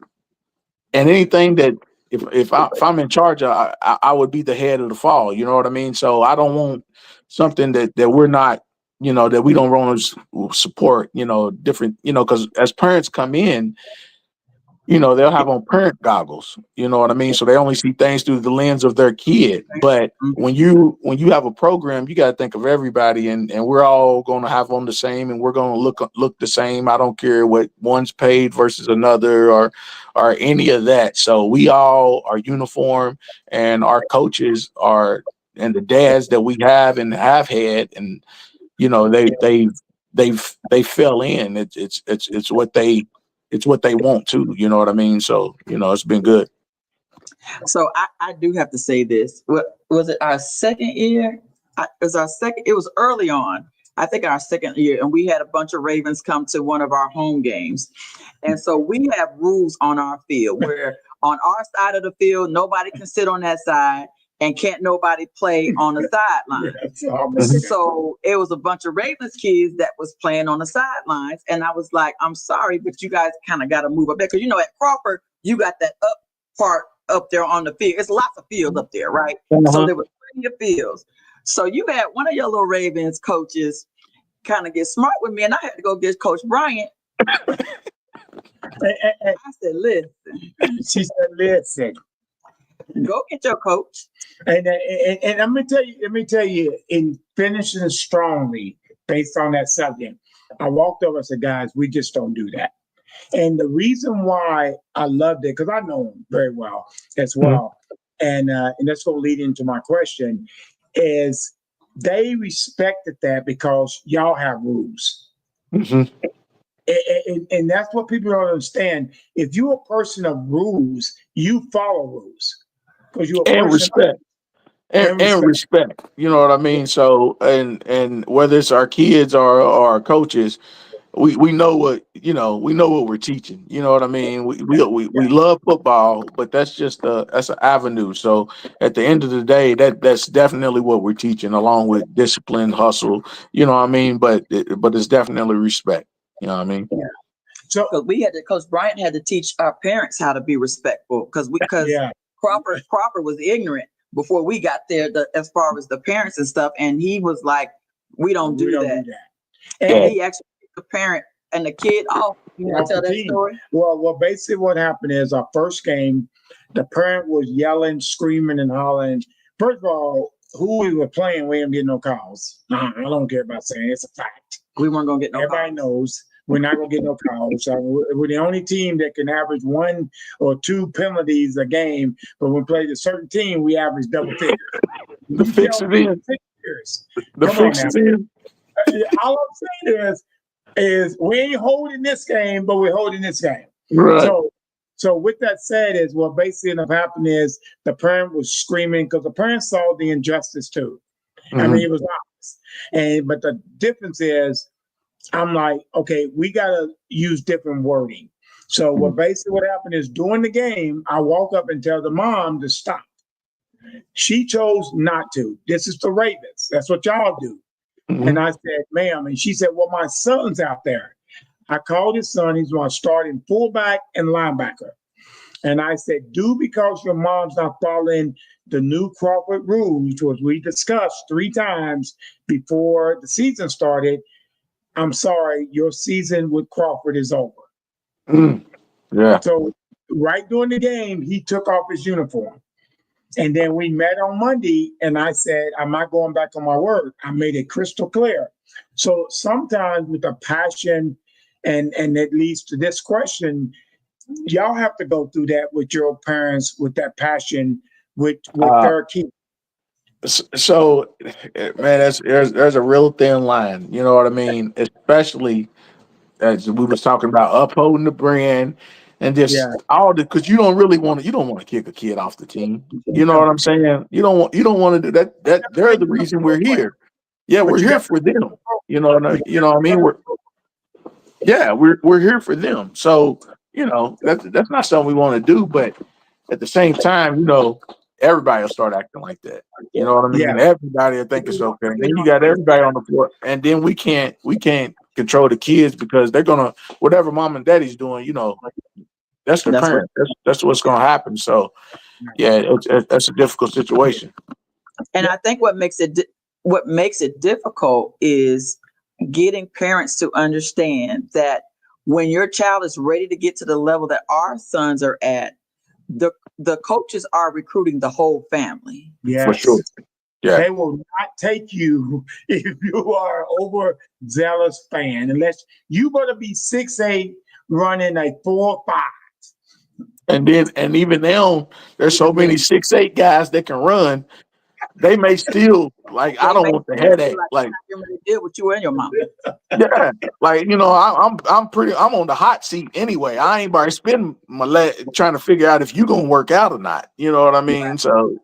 and anything that if I'm in charge, I would be the head of the fall. You know what I mean? So I don't want something that we're not, that we don't want to support. Different. Because as parents come in, they'll have on parent goggles. You know what I mean? So they only see things through the lens of their kid. But when you have a program, you got to think of everybody, and we're all going to have on the same, and we're going to look the same. I don't care what one's paid versus another, or any of that. So we all are uniform, and our coaches are, and the dads that we have and have had, and they fell in. It's what they want to. You know what I mean? So it's been good. So I do have to say this. What was it? Our second year? It was our second. It was early on. I think our second year, and we had a bunch of Ravens come to one of our home games, and so we have rules on our field where on our side of the field nobody can sit on that side, and can't nobody play on the sideline. So it was a bunch of Ravens kids that was playing on the sidelines, and I was like, "I'm sorry, but you guys kind of got to move up there because at Crawford you got that up part up there on the field. It's lots of fields up there, right? So Uh-huh. there was plenty of fields. So you had one of your little Ravens coaches kind of get smart with me, and I had to go get Coach Bryant. I said, "Listen, She said, "Listen." go get your coach." And let me tell you, in finishing strongly based on that subject, I walked over and said, guys, we just don't do that. And the reason why I loved it, because I know him very well as well, and that's going to lead into my question, is they respected that because y'all have rules. Mhm. And that's what people don't understand. If you're a person of rules, you follow rules because you're a And person respect. And, and and respect. respect, you know what I mean. So, and whether it's our kids or our coaches, we know what we're teaching. You know what I mean. We love football, but that's an avenue. So at the end of the day, that's definitely what we're teaching, along with discipline, hustle. You know what I mean. But it's definitely respect. You know what I mean. So Because Coach Bryant had to teach our parents how to be respectful because yeah, Crawford was ignorant before we got there, as far as the parents and stuff, and he was like, "We don't do that." And he actually picked the parent and the kid off. You want to tell that story? Well, basically what happened is our first game, the parent was yelling, screaming, and hollering. First of all, who we were playing, we didn't get no calls. I don't care about saying it's a fact. We weren't gonna get no Everybody calls. knows we're not gonna get no calls. So we're the only team that can average 1 or 2 penalties a game, but when we played a certain team, we average double figures. The fix is in. The fix is in. All I'm saying is we ain't holding this game, but we're holding this game. Right. So with that said, is what basically ended up happening is the parent was screaming because the parent saw the injustice too. Mm-hmm. I mean, it was obvious. But the difference is, I'm like, okay, we gotta use different wording. So what happened is during the game, I walk up and tell the mom to stop. She chose not to. This is the Ravens. That's what y'all do. Mm-hmm. And I said, ma'am, and she said, well, my son's out there. I called his son. He's my starting fullback and linebacker. And I said, because your mom's not following the new Crawford rules, which we discussed 3 times before the season started, I'm sorry, your season with Crawford is over. Yeah. So right during the game, he took off his uniform. And then we met on Monday, and I said, I'm not going back on my word. I made it crystal clear. So sometimes with the passion and it leads to this question, y'all have to go through that with your parents, with that passion, with their kids. So, man, there's a real thin line. You know what I mean? Especially as we was talking about upholding the brand and just all the, because you don't want to kick a kid off the team. You know what I'm saying? You don't want to do that. They're the reason we're here. Yeah, we're here for them. You know what I mean? We're here for them. So, that's not something we want to do, but at the same time, everybody will start acting like that. You know what I mean? Yeah. Everybody will think it's okay. And then you got everybody on the floor, and then we can't control the kids because they're gonna, whatever mom and daddy's doing, that's their parent. That's what's gonna happen. So yeah, that's a difficult situation. And I think what makes it difficult is getting parents to understand that when your child is ready to get to the level that our sons are at, the coaches are recruiting the whole family. Yes. For sure. Yeah. They will not take you if you are an overzealous fan, unless you better be 6'8", running a 4.5. And even now, there's so many 6'8" guys that can run. They may still I don't want the headache. Like they did with you and your mom. Yeah, I'm on the hot seat anyway. I ain't about to spend my leg trying to figure out if you gonna work out or not. You know what I mean? Right. So,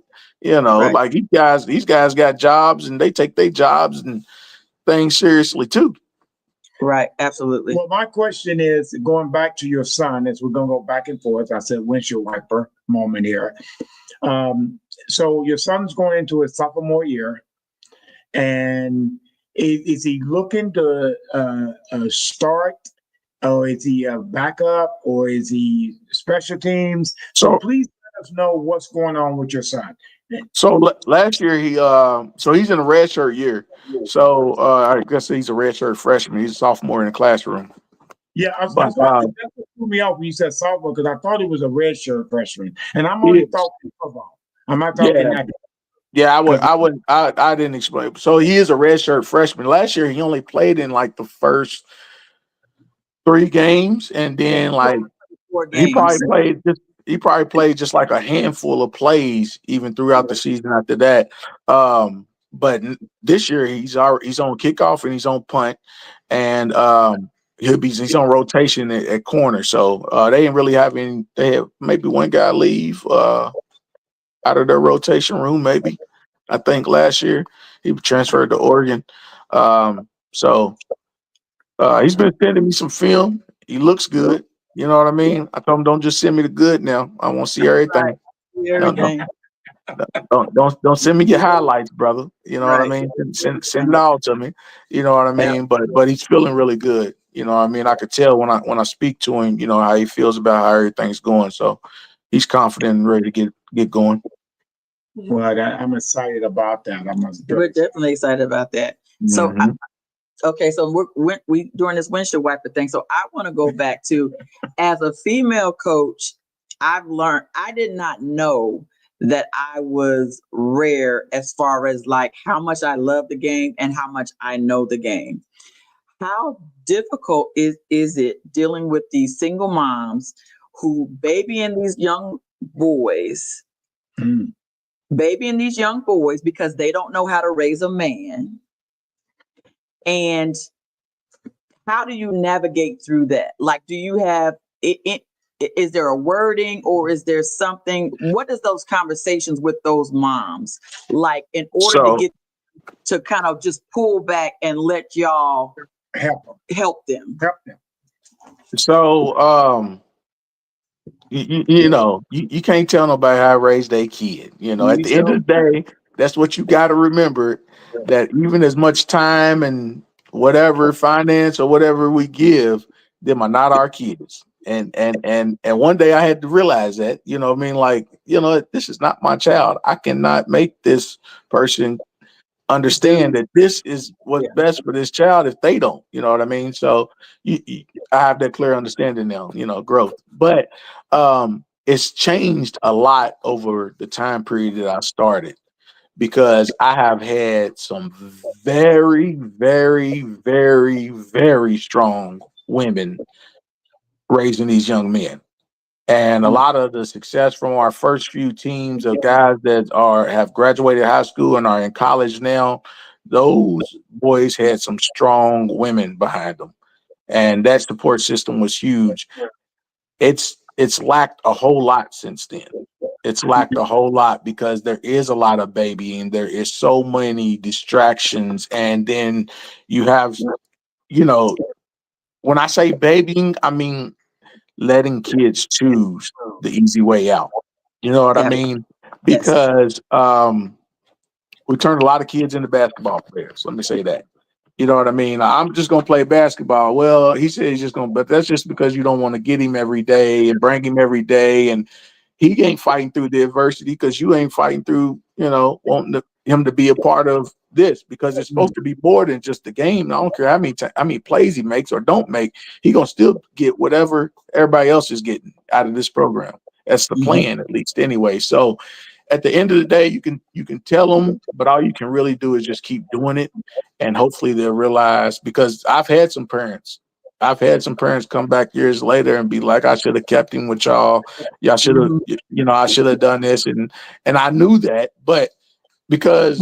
like these guys got jobs and they take their jobs and things seriously too. Right, absolutely. Well, my question is going back to your son, as we're gonna go back and forth. I said windshield wiper moment here. So your son's going into his sophomore year, and is he looking to start, or is he a backup, or is he special teams? So please let us know what's going on with your son. So last year he's in a redshirt year. So I guess he's a redshirt freshman. He's a sophomore in the classroom. Yeah, that's what threw me off when you said sophomore, because I thought he was a redshirt freshman, and I'm only talking football. I'm not talking that. Yeah, I didn't explain. So he is a redshirt freshman. Last year he only played in the first 3 games, and then he probably played just like a handful of plays even throughout the season after that. But this year he's on kickoff and he's on punt, and he's on rotation at corner. So they didn't really have any. They have maybe one guy leave out of their rotation room, maybe. I think last year he transferred to Oregon. So he's been sending me some film. He looks good. You know what I mean? I told him, don't just send me the good now. I want to see everything. Right. Don't send me your highlights, brother. You know what I mean? Send it all to me. You know what I mean? Yeah. But he's feeling really good. You know what I mean? I could tell when I speak to him, how he feels about how everything's going. So he's confident and ready to get going. Well, I'm excited about that. We're definitely excited about that. So, Mhm. okay, so we during this windshield wiper thing. So I want to go back to, as a female coach, I've learned I did not know that I was rare as far as like how much I love the game and how much I know the game. How difficult is it dealing with these single moms who babying these young boys, Mm. babying these young boys because they don't know how to raise a man? And how do you navigate through that? Like, do you have is there a wording or is there something? What is those conversations with those moms like in order to So, get to kind of just pull back and let y'all Help them. help them? Help them. so you can't tell nobody how to raise their kid. At We the end sure. of the day, that's what you got to remember. That even as much time and whatever finance or whatever we give them are not our kids. And one day I had to realize that. What I mean, like, this is not my child. I cannot make this person understand that this is what's best for this child if they don't. You know what I mean? So I have that clear understanding now. Growth, but it's changed a lot over the time period that I started, because I have had some very, very, very, very strong women raising these young men. And a lot of the success from our first few teams of guys that have graduated high school and are in college now, those boys had some strong women behind them. And that support system was huge. It's lacked a whole lot since then. It's lacked a whole lot because there is a lot of babying. There is so many distractions. And then you have, when I say babying, I mean letting kids choose the easy way out. You know what I Yeah. mean? Yes. Because we turned a lot of kids into basketball players. Let me say that. You know what I mean? I'm just gonna play basketball. Well, he said he's just gonna, but that's just because you don't want to get him every day and bring him every day, and he ain't fighting through the adversity because you ain't fighting through, wanting him to be a part of this, because it's supposed to be more than just the game. I don't care how many plays he makes or don't make, he gonna still get whatever everybody else is getting out of this program. That's the plan, at least anyway. So at the end of the day, you can tell them, but all you can really do is just keep doing it, and hopefully they'll realize. Because I've had some parents come back years later and be like, I should have kept him with y'all. Y'all should have, I should have done this, and I knew that, but But because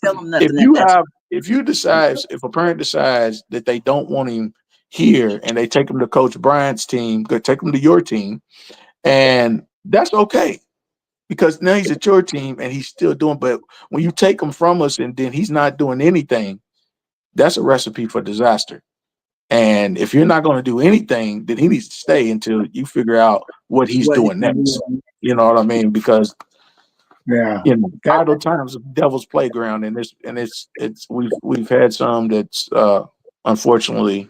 tell them nothing at that. if a parent decides that they don't want him here and they take him to Coach Bryant's team, go take him to your team, and that's okay. Because now he's at your team and he's still doing, but when you take him from us and then he's not doing anything, that's a recipe for disaster. And if you're not going to do anything, then he needs to stay until you figure out what he's What doing next. You know what I mean? Because Yeah. idle times of devil's playground, and we've had some that's unfortunately,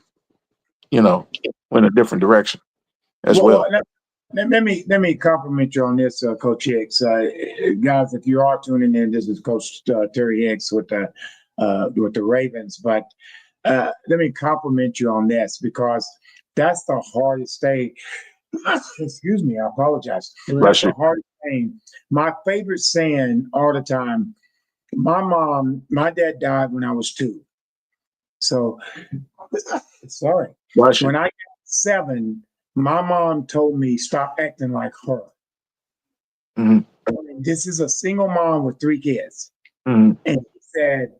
went a different direction as well. Let me compliment you on this, Coach Hicks. Guys, if you are tuning in, this is Coach Terry Hicks with the Ravens. But let me compliment you on this, because that's the hardest thing. Excuse me, I apologize. That's the hardest thing. My favorite saying all the time. My dad died when I was 2. So, sorry. When I got 7, my mom told me, stop acting like her. Mm-hmm. This is a single mom with 3 kids. Mm-hmm. And she said,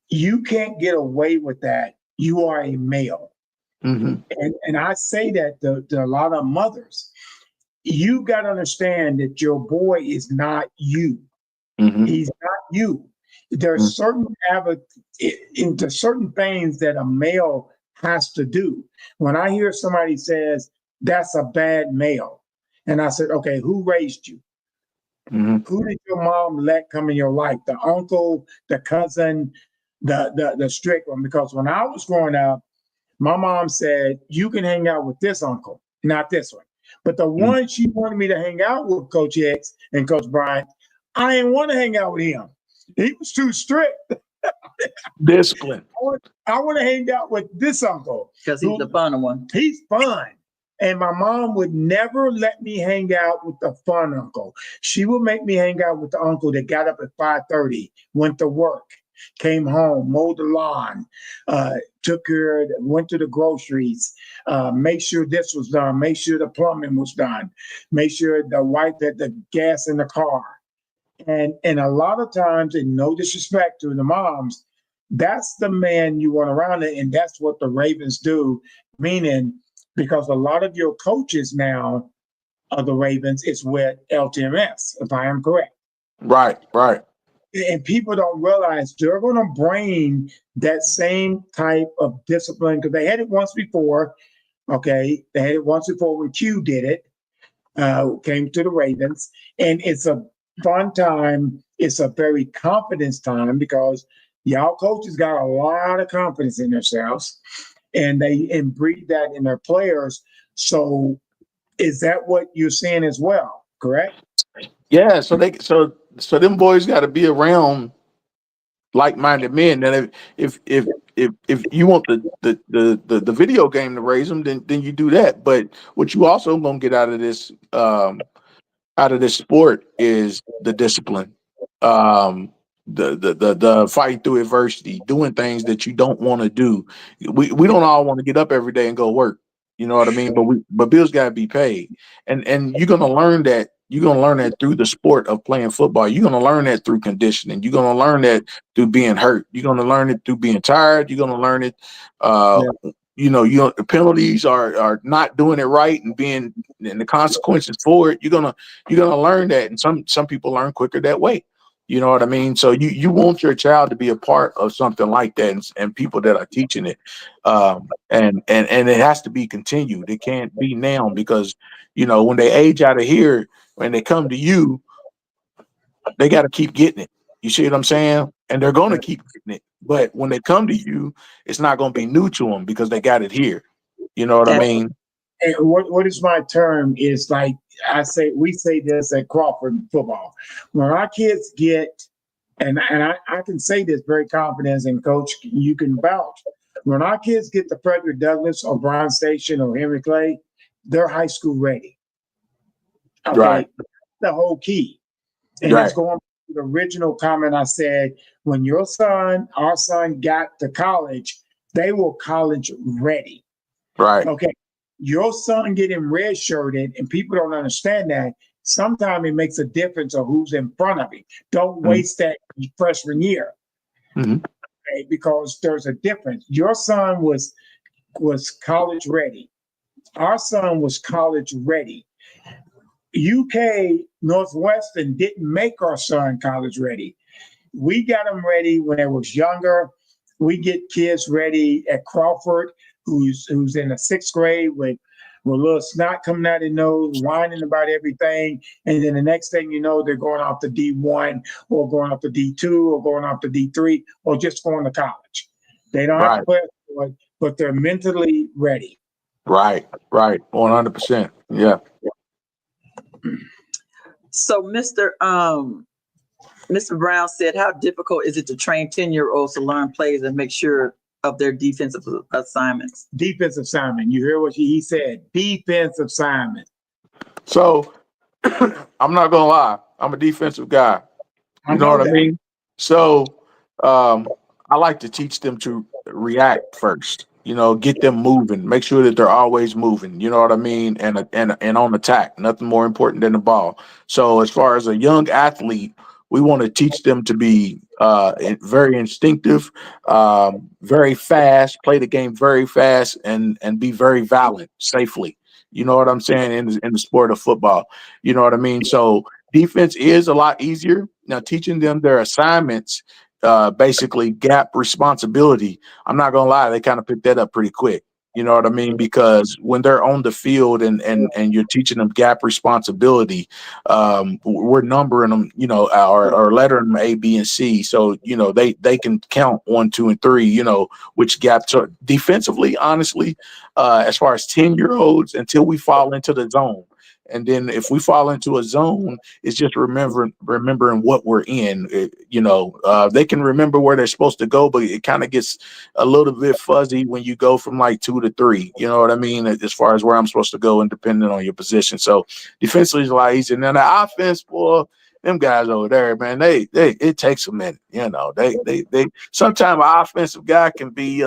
you can't get away with that. You are a male. Mm-hmm. And I say that to a lot of mothers. You got to understand that your boy is not you. Mm-hmm. He's not you. There's certain things that a male has to do. When I hear somebody says that's a bad male, and I said, okay, who raised you? Mm-hmm. Who did your mom let come in your life? The uncle, the cousin, the strict one? Because when I was growing up, my mom said, you can hang out with this uncle, not this one. But the one she wanted me to hang out with, Coach Hicks and Coach Bryant, I didn't want to hang out with him. He was too strict. Discipline. I want to hang out with this uncle. Because he's the fun one. He's fun. And my mom would never let me hang out with the fun uncle. She would make me hang out with the uncle that got up at 5:30, went to work, came home, mowed the lawn, went to the groceries, make sure this was done, make sure the plumbing was done, make sure the wife had the gas in the car. And a lot of times, and no disrespect to the moms, that's the man you want around it, and that's what the Ravens do, meaning because a lot of your coaches now of the Ravens is with LTMS, if I am correct. Right. And people don't realize they're going to bring that same type of discipline because they had it once before. Okay, they had it once before when Q did it, came to the Ravens, and it's a fun time. It's a very confidence time because y'all coaches got a lot of confidence in themselves, and they breed that in their players. So, is that what you're saying as well? Correct? Yeah. So them boys got to be around like-minded men. And if you want the video game to raise them, then you do that. But what you also gonna get out of this sport is the discipline, the fighting through adversity, doing things that you don't want to do. We don't all want to get up every day and go work. You know what I mean? But bills got to be paid, and you're gonna learn that. You're gonna learn that through the sport of playing football. You're gonna learn that through conditioning. You're gonna learn that through being hurt. You're gonna learn it through being tired. You're gonna learn it. The penalties are not doing it right and the consequences for it. You're gonna learn that, and some people learn quicker that way. You know what I mean? So you want your child to be a part of something like that, and people that are teaching it, and it has to be continued. It can't be now because when they age out of here, when they come to you, they got to keep getting it. You see what I'm saying? And they're going to keep getting it. But when they come to you, it's not going to be new to them because they got it here. You know what I mean? And what is my term is like we say this at Crawford football. When our kids get, and I can say this very confident, and Coach, you can vouch. When our kids get to Frederick Douglass or Bryan Station or Henry Clay, they're high school ready. Okay, right. That's the whole key. And right. It's going to the original comment I said, when our son got to college, they were college ready. Right. Okay. Your son getting redshirted, and people don't understand that. Sometimes it makes a difference of who's in front of him. Don't waste that freshman year, okay, because there's a difference. Your son was college ready. Our son was college ready. UK Northwestern didn't make our son college ready. We got him ready when they was younger. We get kids ready at Crawford, who's in the 6th grade with a little snot coming out of their nose, whining about everything. And then the next thing you know, they're going off to D1 or going off to D2 or going off to D3 or just going to college. They don't have to play for it, but they're mentally ready. Right. 100%. Yeah. So Mr. Brown said, how difficult is it to train 10-year-olds to learn plays and make sure of their defensive assignments? Defensive assignment. You hear what he said? Defensive assignment. So I'm not gonna lie, I'm a defensive guy. You know what I mean? So I like to teach them to react first. Get them moving. Make sure that they're always moving. You know what I mean? And on attack. Nothing more important than the ball. So as far as a young athlete, we want to teach them to be very instinctive, very fast, play the game very fast, and be very violent safely. You know what I'm saying? In the sport of football. You know what I mean? So defense is a lot easier. Now teaching them their assignments, basically gap responsibility. I'm not gonna lie, they kind of picked that up pretty quick. You know what I mean? Because when they're on the field and you're teaching them gap responsibility, we're numbering them, or lettering them A, B, and C. So, they can count 1, 2, and 3, which gaps are defensively, honestly, as far as 10-year-olds until we fall into the zone. And then if we fall into a zone, it's just remembering what we're in. They can remember where they're supposed to go, but it kind of gets a little bit fuzzy when you go from like 2 to 3. You know what I mean? As far as where I'm supposed to go and depending on your position. So defensively is a lot easier. And then the offense, boy, them guys over there, man, they it takes a minute. They sometimes an offensive guy can be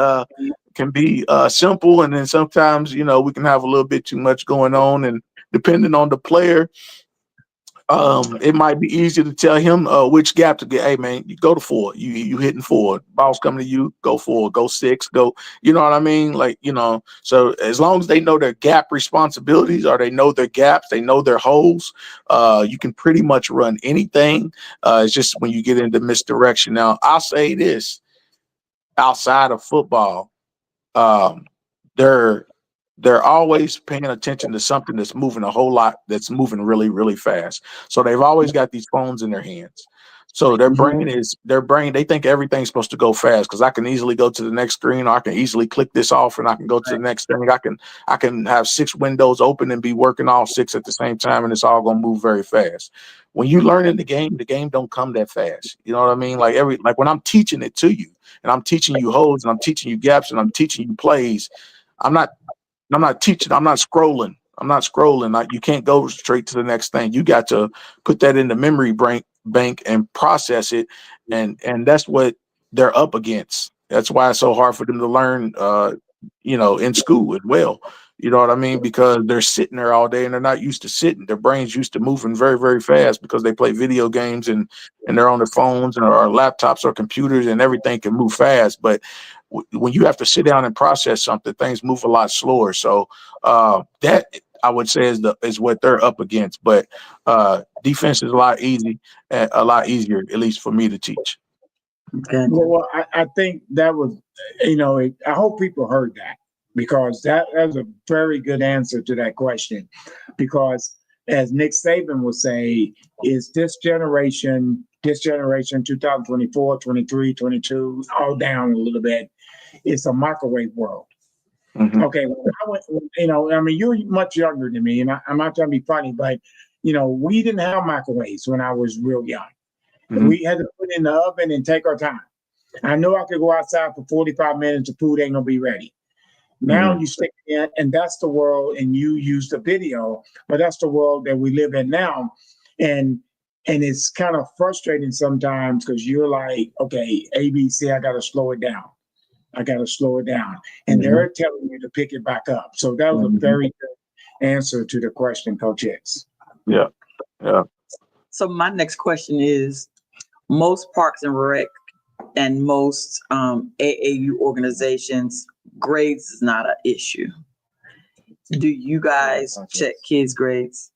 simple, and then sometimes we can have a little bit too much going on, and depending on the player, it might be easier to tell him which gap to get. Hey man, you go to 4. You hitting 4. Ball's coming to you. Go 4. Go 6. Go. You know what I mean? So as long as they know their gap responsibilities, or they know their gaps, they know their holes, you can pretty much run anything. It's just when you get into misdirection. Now, I'll say this: outside of football, they're always paying attention to something that's moving a whole lot, that's moving really, really fast. So they've always got these phones in their hands. So their brain, they think everything's supposed to go fast, because I can easily go to the next screen, or I can easily click this off and I can go to the next thing. I can have 6 windows open and be working all 6 at the same time, and it's all gonna move very fast. When you learn in the game don't come that fast. You know what I mean? Like when I'm teaching it to you, and I'm teaching you holds, and I'm teaching you gaps, and I'm teaching you plays, I'm not teaching. I'm not scrolling. You can't go straight to the next thing. You got to put that in the memory bank and process it. And that's what they're up against. That's why it's so hard for them to learn, in school as well. You know what I mean? Because they're sitting there all day and they're not used to sitting. Their brain's used to moving very, very fast because they play video games and they're on their phones or laptops or computers, and everything can move fast. But when you have to sit down and process something, things move a lot slower. So that, I would say, is what they're up against. But defense is a lot easier, at least for me to teach. Okay. Well, I think that was, I hope people heard that, because that was a very good answer to that question. Because as Nick Saban would say, is this generation, 2024, 23, 22, all down a little bit, it's a microwave world. Mhm. Okay, when I went, you're much younger than me, and I'm not trying to be funny, but, we didn't have microwaves when I was real young. Mhm. We had to put it in the oven and take our time. I know I could go outside for 45 minutes, the food ain't gonna be ready. Now you stick it in, and that's the world, and you use the video, but that's the world that we live in now. And it's kind of frustrating sometimes, because you're like, okay, ABC, I gotta slow it down. And they're telling you to pick it back up. So that was a very good answer to the question, Coach Hicks. Yeah. So my next question is, most Parks and Rec and most AAU organizations, grades is not an issue. Do you guys check kids' grades?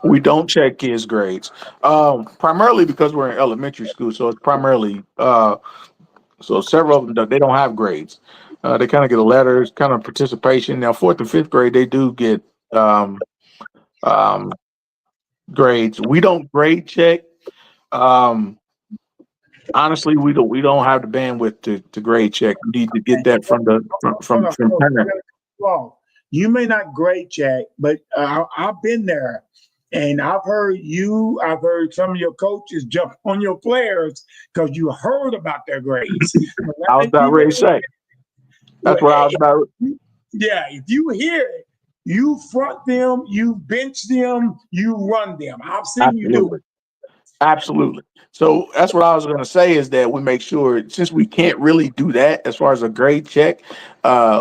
We don't check kids' grades, primarily because we're in elementary school. So it's primarily so several of them, they don't have grades. They kind of get a letter, kind of participation. Now, 4th and 5th grade, they do get grades. We don't grade check. Honestly, we don't have the bandwidth to grade check. We need to get that from parents. Well, you may not grade check, but I've been there, and I've heard some of your coaches jump on your players because you heard about their grades. I was about ready to say. That's what I was about. Yeah, if you hear it, you front them, you bench them, you run them. I've seen you do it. Absolutely. So that's what I was going to say, is that we make sure, since we can't really do that as far as a grade check,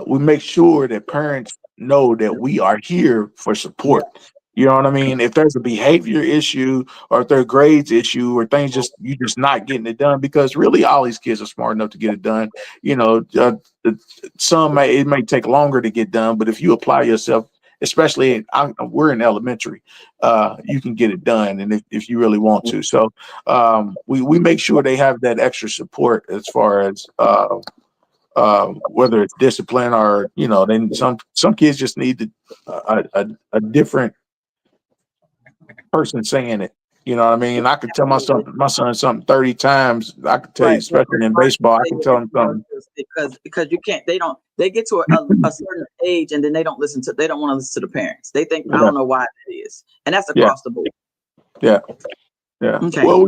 we make sure that parents know that we are here for support. You know what I mean? If there's a behavior issue, or if there's a grades issue, or you're just not getting it done, because really all these kids are smart enough to get it done. It may take longer to get done, but if you apply yourself, especially we're in elementary, you can get it done, and if you really want to. So we make sure they have that extra support as far as whether it's discipline or, then some kids just need a different person saying it. You know what I mean? I could tell my son something 30 times. I could tell you, Right. especially in baseball, I can tell him something. Because you can't, they get to a certain age and then they don't want to listen to the parents. They think, I Yeah. don't know why that is. And that's across the board. Yeah. Yeah. Okay. Well,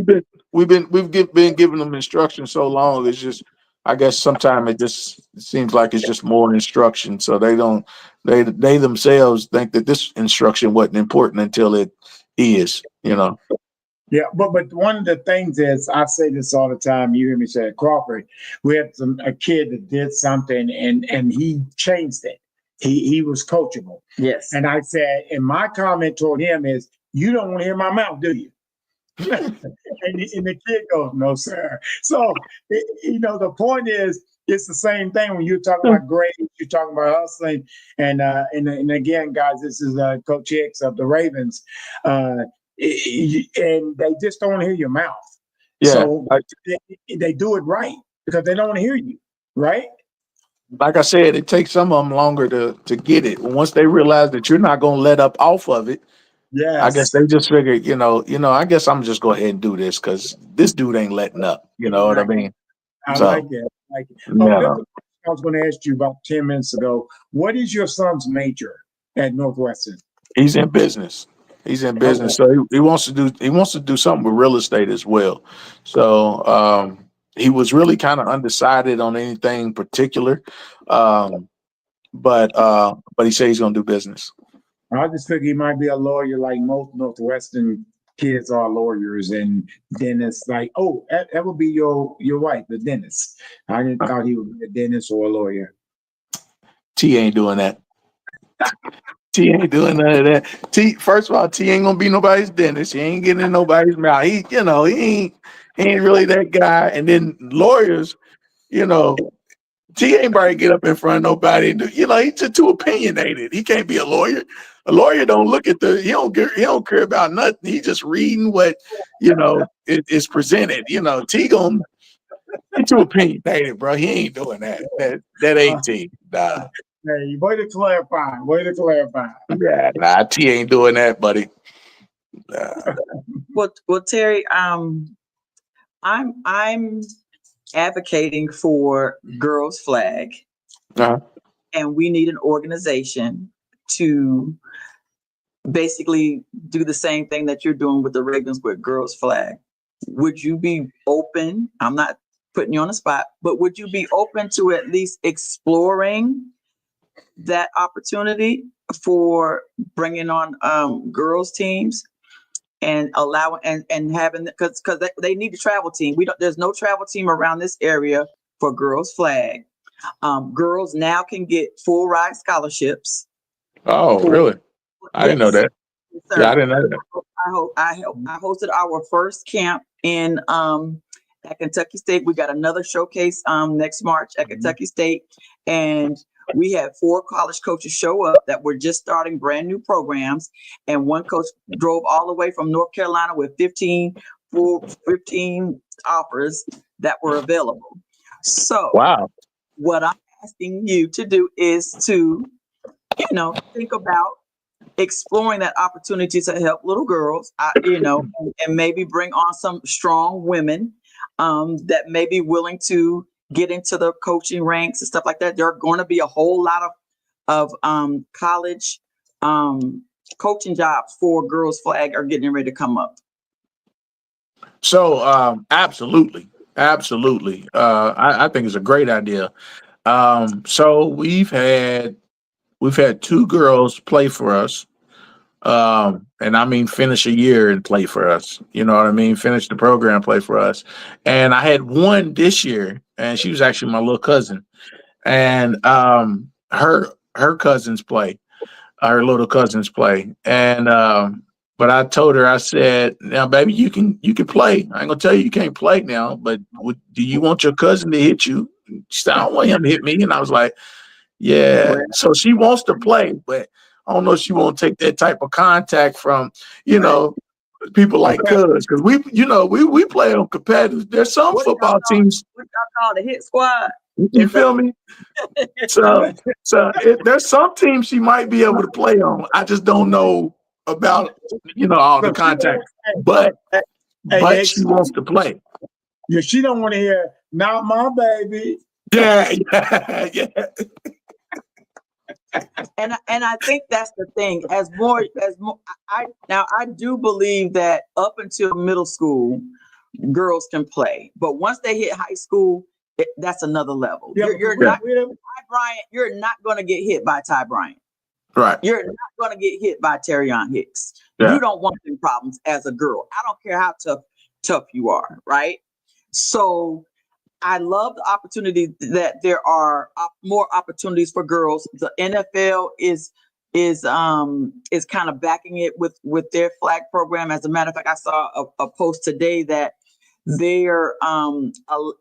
we've been giving them instruction so long. It's just, I guess sometimes it seems like it's just more instruction. So they themselves think that this instruction wasn't important until it is, Yeah, but one of the things is, I say this all the time. You hear me say it, Crawford. We had a kid that did something and he changed it. He was coachable. Yes. And I said, and my comment toward him is, you don't want to hear my mouth, do you? and the kid goes, no, sir. So the point is, it's the same thing when you're talking about grades, you're talking about hustling, and again, guys, this is Coach Hicks of the Ravens. And they just don't want to hear your mouth. Yeah, so they do it right because they don't want to hear you, right? Like I said, it takes some of them longer to get it. Once they realize that you're not going to let up off of it, yes. I guess they just figure, I guess I'm just go ahead and do this because this dude ain't letting up. You know what I mean? I like it. Yeah. I was going to ask you about 10 minutes ago. What is your son's major at Northwestern? He's in business. Okay. So he wants to do something with real estate as well. So he was really kind of undecided on anything particular. But he said he's gonna do business. I just figured he might be a lawyer, like most Northwestern kids are lawyers and dentists. Like, oh, that would be your wife, the dentist. I didn't thought he would be a dentist or a lawyer. T ain't doing that. T ain't doing none of that. First of all, T ain't gonna be nobody's dentist. He ain't getting in nobody's mouth. He ain't really that guy. And then lawyers, T ain't about to get up in front of nobody. He's just too opinionated. He can't be a lawyer. A lawyer don't look at he don't care about nothing. He just reading what is presented. T he too opinionated, bro. He ain't doing that. That ain't T. Nah. Hey, way to clarify. Yeah, nah, T ain't doing that, buddy. Nah. Well, Terri, I'm advocating for girls flag, and we need an organization to basically do the same thing that you're doing with the Ravens with girls flag. Would you be open? I'm not putting you on the spot, but would you be open to at least exploring that opportunity for bringing on girls teams and allowing and having, because they need a travel team. There's no travel team around this area for girls flag. Girls now can get full ride scholarships. Oh, really? I didn't know that. Yes, yeah, I didn't know that. I hosted our first camp in at Kentucky State. We got another showcase next March at Kentucky State, and we had 4 college coaches show up that were just starting brand new programs, and one coach drove all the way from North Carolina with 15 offers that were available. So, wow. What I'm asking you to do is to, think about exploring that opportunity to help little girls, and maybe bring on some strong women that may be willing to get into the coaching ranks and stuff like that. There are going to be a whole lot of college coaching jobs for girls flag are getting ready to come up. So absolutely. I think it's a great idea. So we've had 2 girls play for us. And I mean, finish a year and play for us. You know what I mean? Finish the program, play for us. And I had one this year, and she was actually my little cousin. And her cousins play, her little cousins play. And but I told her, I said, now, baby, you can play. I ain't gonna tell you can't play now, but do you want your cousin to hit you? She said, I don't want him to hit me. And I was like, yeah. So she wants to play, but I don't know if she won't take that type of contact from, people like us, because we play on competitive. There's some football teams. What y'all call the hit squad? You feel me? So, there's some teams she might be able to play on. I just don't know about all the contact, but Hey, she wants to play. yeah, she don't want to hear "Not my baby." Yeah, yeah. And I think that's the thing. As more, I do believe that up until middle school, girls can play, but once they hit high school, that's another level. Yeah, You're not Ty Bryant. You're not going to get hit by Ty Bryant. Right. You're not going to get hit by Terry Hicks. Yeah. You don't want them problems as a girl. I don't care how tough you are, right? So I love the opportunity that there are more opportunities for girls. The NFL is kind of backing it with their flag program. As a matter of fact, I saw a post today that they're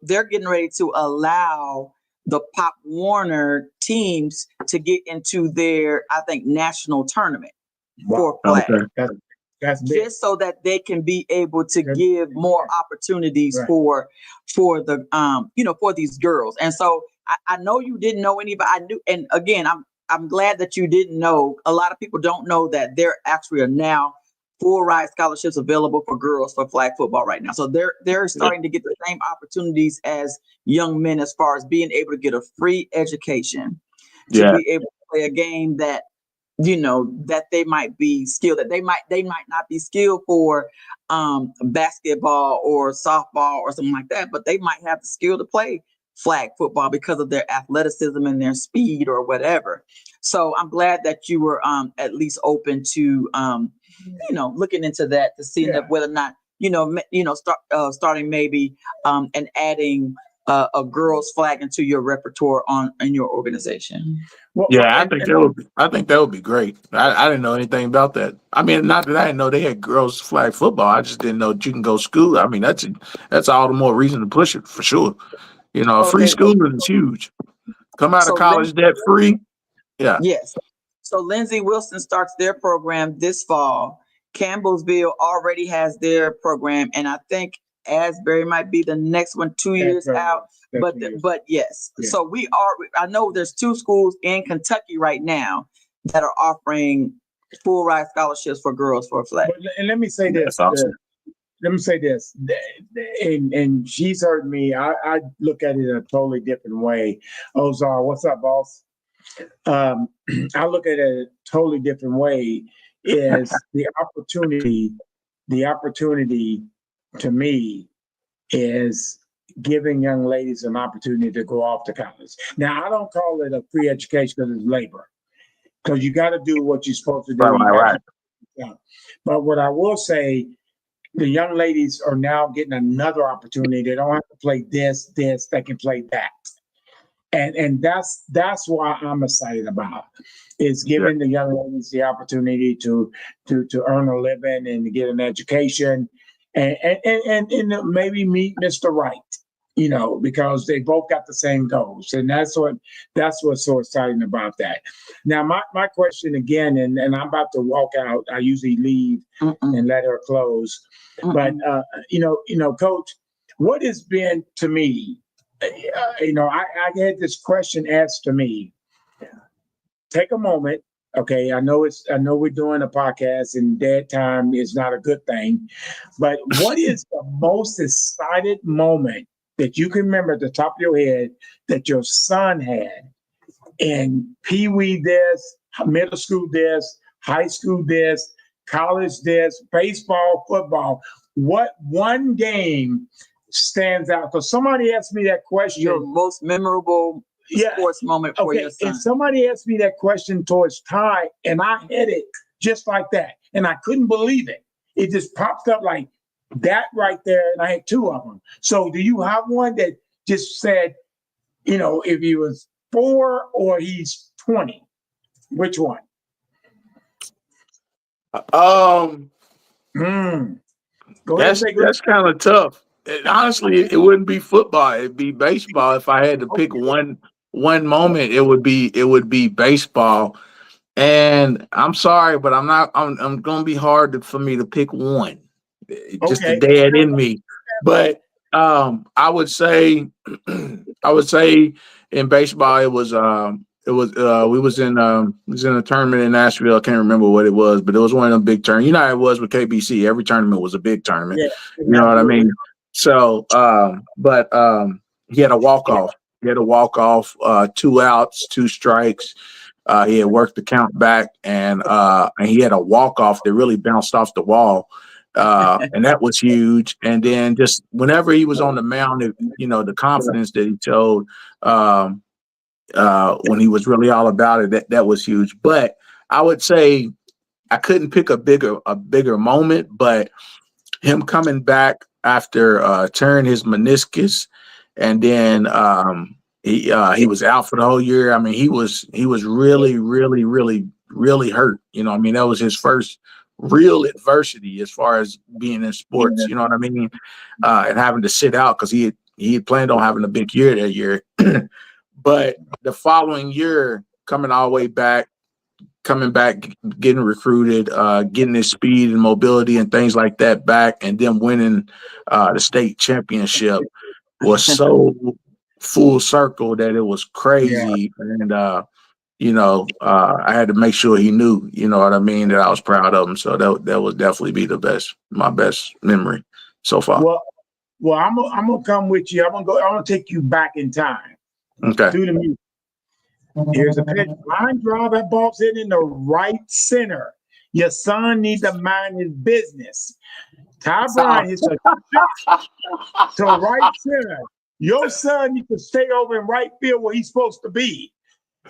getting ready to allow the Pop Warner teams to get into their, I think, national tournament for flag. Okay. That's big. Just so that they can be able to give more opportunities for the for these girls. And so I know you didn't know anybody. I knew, and again, I'm glad that you didn't know. A lot of people don't know that there actually are now full ride scholarships available for girls for flag football right now. So they're starting to get the same opportunities as young men as far as being able to get a free education to be able to play a game that that they might be skilled, that they might not be skilled for basketball or softball or something like that, but they might have the skill to play flag football because of their athleticism and their speed or whatever. So I'm glad that you were at least open to looking into that, to see whether or not starting maybe and adding a girls flag into your repertoire in your organization. I think that would be great. I didn't know anything about that. I mean, not that I didn't know they had girls flag football. I just didn't know that you can go school. I mean, that's all the more reason to push it for sure. Free schooling is huge. Come out of college debt free. Yeah. Yes. So Lindsay Wilson starts their program this fall. Campbellsville already has their program, and I think Asbury might be the next one 2 years out. But yes. So I know there's 2 schools in Kentucky right now that are offering full ride scholarships for girls for a flag. And let me say this. Awesome. Let me say this, and she's heard me. I look at it in a totally different way. Ozar, what's up, boss? I look at it a totally different way. Is the opportunity to me is giving young ladies an opportunity to go off to college. Now, I don't call it a free education because it's labor, because you got to do what you're supposed to do. Right. But what I will say, the young ladies are now getting another opportunity. They don't have to play this, they can play that. And that's why I'm excited about is giving the young ladies the opportunity to earn a living and to get an education and maybe meet Mr. Right, because they both got the same goals. And that's what's so exciting about that. Now, my question again, and I'm about to walk out. I usually leave and let her close. But, Coach, what has been to me, I had this question asked to me. Take a moment. Okay, I know we're doing a podcast and dead time is not a good thing, but what is the most excited moment that you can remember at the top of your head that your son had in Pee Wee this, middle school this, high school this, college this, baseball, football? What one game stands out? Because somebody asked me that question. Your most memorable sports moment for your son. And somebody asked me that question towards Ty, and I had it just like that. And I couldn't believe it. It just popped up like that right there, and I had 2 of them. So do you have one that just said, if he was 4 or he's 20, which one? Go ahead. That's kind of tough. Honestly, it wouldn't be football. It'd be baseball. If I had to pick one moment, it would be baseball. And I'm sorry, but I'm going to be hard for me to pick one. Just the dad in me. But I would say, in baseball, we was in a tournament in Nashville. I can't remember what it was, but it was one of them big tournaments. You know how it was with KBC. Every tournament was a big tournament. Yeah, You know what I mean? So, he had a walk off. He had a walk off, 2 outs, 2 strikes. He had worked the count back, and he had a walk off that really bounced off the wall. And that was huge. And then just whenever he was on the mound, the confidence that he showed when he was really all about it, that was huge. But I would say I couldn't pick a bigger moment, but him coming back after tearing his meniscus, and then he was out for the whole year. I mean, he was really, really, really, really hurt. I mean, that was his first real adversity as far as being in sports. You know what I mean? And having to sit out because he had planned on having a big year that year. But the following year, coming all the way back, getting recruited, getting his speed and mobility and things like that back, and then winning the state championship was so full circle that it was crazy. And I had to make sure he knew, you know what I mean, that I was proud of him. So that would definitely be my best memory so far. Well, I'm gonna come with you. I'm gonna take you back in time. Okay. Do the music. Here's a pitch. Line drive, that ball's hitting in the right center. Your son needs to mind his business. Bryant hits a to right center. Your son needs to stay over in right field where he's supposed to be.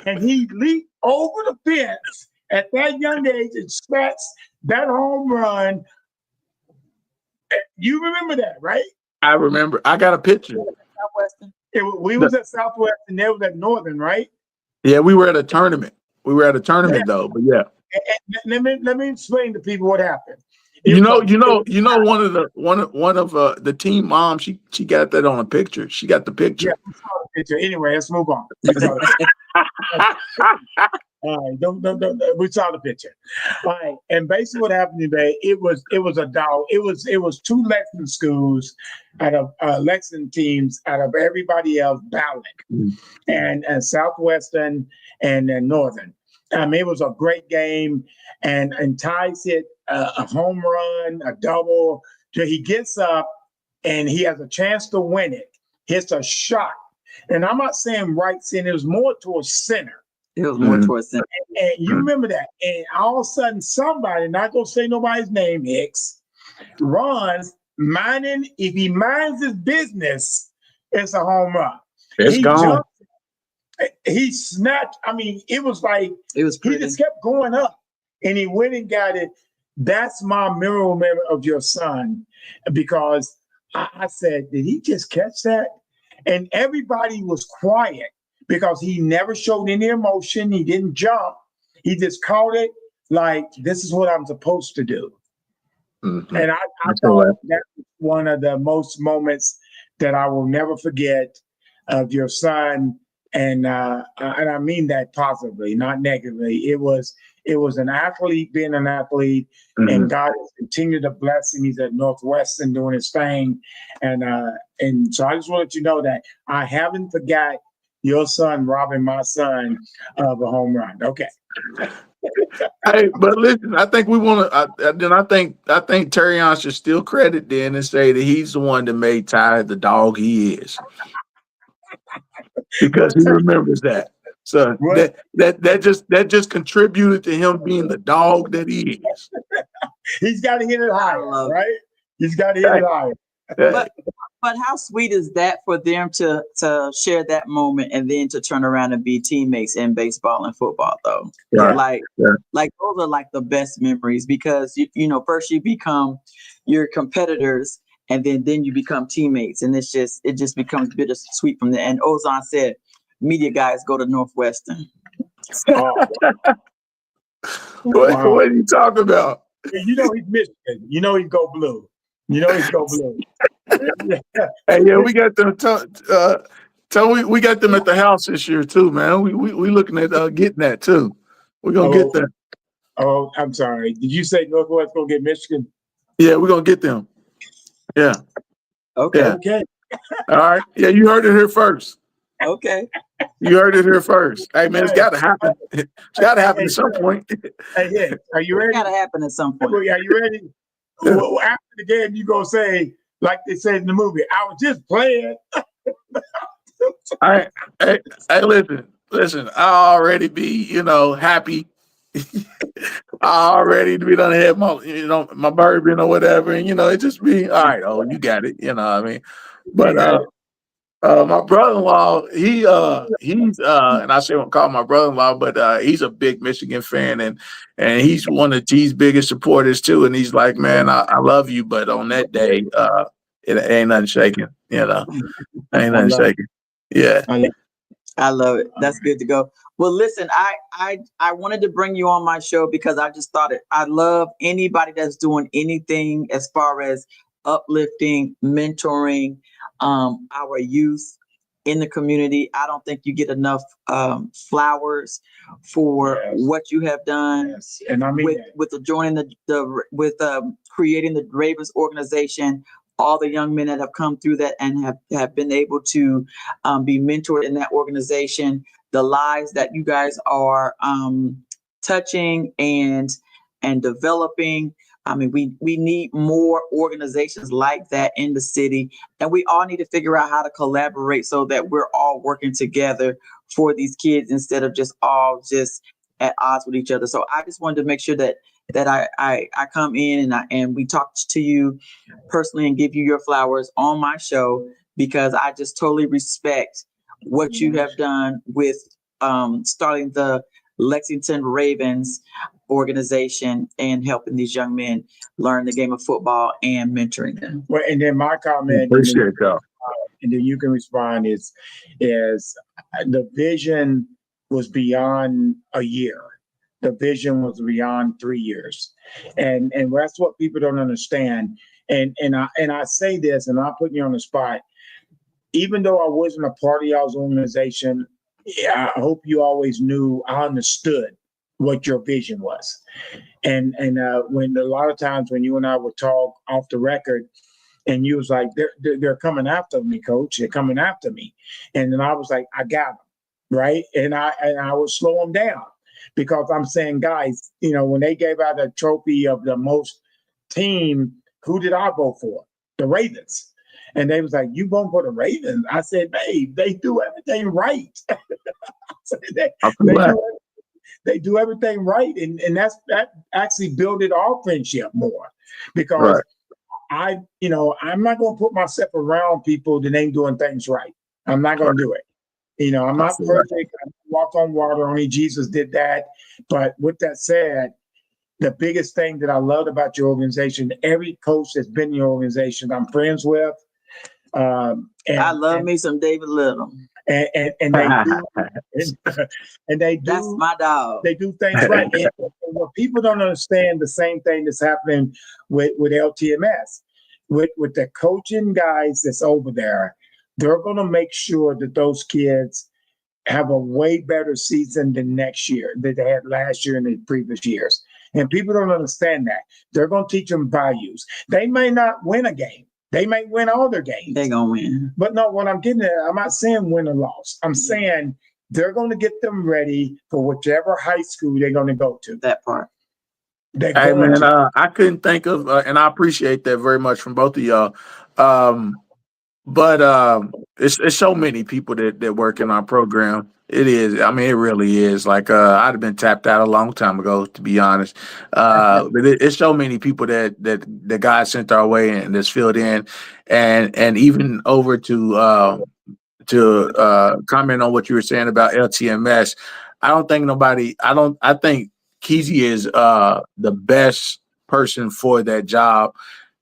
And he leaped over the fence at that young age and scratched that home run. You remember that, right? I remember. I got a picture. Southwestern. We was at Southwest and they was at Northern, right? Yeah, we were at a tournament. Though, but yeah. And let me explain to people what happened. One of the team mom, she got that on a picture. She got the picture. Yeah, we saw the picture. Anyway, let's move on. All right, don't. We saw the picture. All right, and basically what happened today, it was a dog. It was 2 Lexington schools out of Lexington teams out of everybody else battling, and Southwestern and Northern. I mean, it was a great game, and Ty's hit a home run, a double. So he gets up and he has a chance to win it. Hits a shot, and I'm not saying right center. It was more towards center. It was more towards center. And you remember that. And all of a sudden, somebody, not going to say nobody's name, Hicks, runs, if he minds his business, it's a home run. It's gone. He snatched. I mean, it was like he just kept going up. And he went and got it. That's my memorable memory of your son. Because I said, did he just catch that? And everybody was quiet. Because he never showed any emotion. He didn't jump. He just caught it like, this is what I'm supposed to do. Mm-hmm. And I thought that was one of the most moments that I will never forget of your son. And I mean that positively, not negatively. It was an athlete being an athlete, and God has continued to bless him. He's at Northwestern doing his thing. And so I just want to let you know that I haven't forgot your son robbing my son of a home run. Okay. Hey, but listen, I think we want to. Then I think Terry should still credit then and say that he's the one that made Ty the dog he is, because he remembers that. So that just contributed to him being the dog that he is. He's got to hit it higher, right? He's got to hit it higher. But how sweet is that for them to share that moment and then to turn around and be teammates in baseball and football, though? Yeah. Like those are like the best memories, because first you become your competitors and then you become teammates, and it just becomes bittersweet from there. And Ozan said, media guys go to Northwestern. What are you talking about? He's Michigan. He's go blue. He's go blue. Hey, yeah, we got them. We got them at the house this year too, man. We looking at getting that too. We're gonna get that. Oh, I'm sorry. Did you say Northwest gonna get Michigan? Yeah, we're gonna get them. Yeah. Okay. Yeah. Okay. All right. Yeah, you heard it here first. Okay. You heard it here first. Hey man, it's Hey, got to happen. It's got to happen at some point. hey, are you It's ready? got to happen at some point. Are you ready? Yeah. Well, after the game, you gonna say, like they said in the movie, I was just playing. I, hey, listen. I already be, happy. I already be done had my bourbon or whatever, and it just be all right. Oh, you got it. You know what I mean? You But got it. my brother-in-law, he's and I shouldn't call my brother-in-law, but he's a big Michigan fan, and he's one of T's biggest supporters too. And he's like, man, I love you, but on that day, it ain't nothing shaking. Ain't I nothing love it. shaking. Yeah. I love I love it. That's good to go. Well, listen, I wanted to bring you on my show because I just thought it. I love anybody that's doing anything as far as uplifting, mentoring, our youth in the community. I don't think you get enough flowers for Yes. what you have done Yes. And I mean with that. with the joining the with creating the Ravens organization. All the young men that have come through that and have been able to be mentored in that organization, the lives that you guys are touching and developing. I mean, we need more organizations like that in the city, and we all need to figure out how to collaborate so that we're all working together for these kids instead of just all just at odds with each other. So I just wanted to make sure that I come in and we talk to you personally and give you your flowers on my show because I just totally respect what you have done with starting the Lexington Ravens organization and helping these young men learn the game of football and mentoring them. Well, and then my comment, Appreciate y'all. and then you can respond is the vision was beyond a year. The vision was beyond 3 years, and that's what people don't understand. And I say this, and I'll put you on the spot. Even though I wasn't a part of y'all's organization, I hope you always knew I understood what your vision was. And when a lot of times when you and I would talk off the record, and you was like, they're coming after me, coach. They're coming after me. And then I was like, I got them, right? And I would slow them down because I'm saying, guys, when they gave out a trophy of the most team, who did I vote for? The Ravens. And they was like, you vote for the Ravens? I said, babe, they do everything right. They do everything right. And that actually builded our friendship more because Right. I'm not going to put myself around people that ain't doing things right. I'm not going to do it. I'm not perfect. I walk on water. Only Jesus did that. But with that said, the biggest thing that I loved about your organization, every coach that's been in your organization, I'm friends with. And I love me some David Little. and they do, and they do. That's my dog. They do things right. And what people don't understand, the same thing that's happening with LTMS, with the coaching guys that's over there. They're going to make sure that those kids have a way better season than next year that they had last year and the previous years. And people don't understand that. They're going to teach them values. They may not win a game. They may win all their games. They're going to win. But no, what I'm getting at, I'm not saying win or loss. I'm saying they're going to get them ready for whichever high school they're going to go to. That part. Hey, man, I couldn't think of, and I appreciate that very much from both of y'all. But it's so many people that work in our program. It is. I mean, it really is. Like I'd have been tapped out a long time ago, to be honest. But it's so many people that God sent our way and that's filled in, and even over to comment on what you were saying about LTMS. I think Keezy is the best person for that job.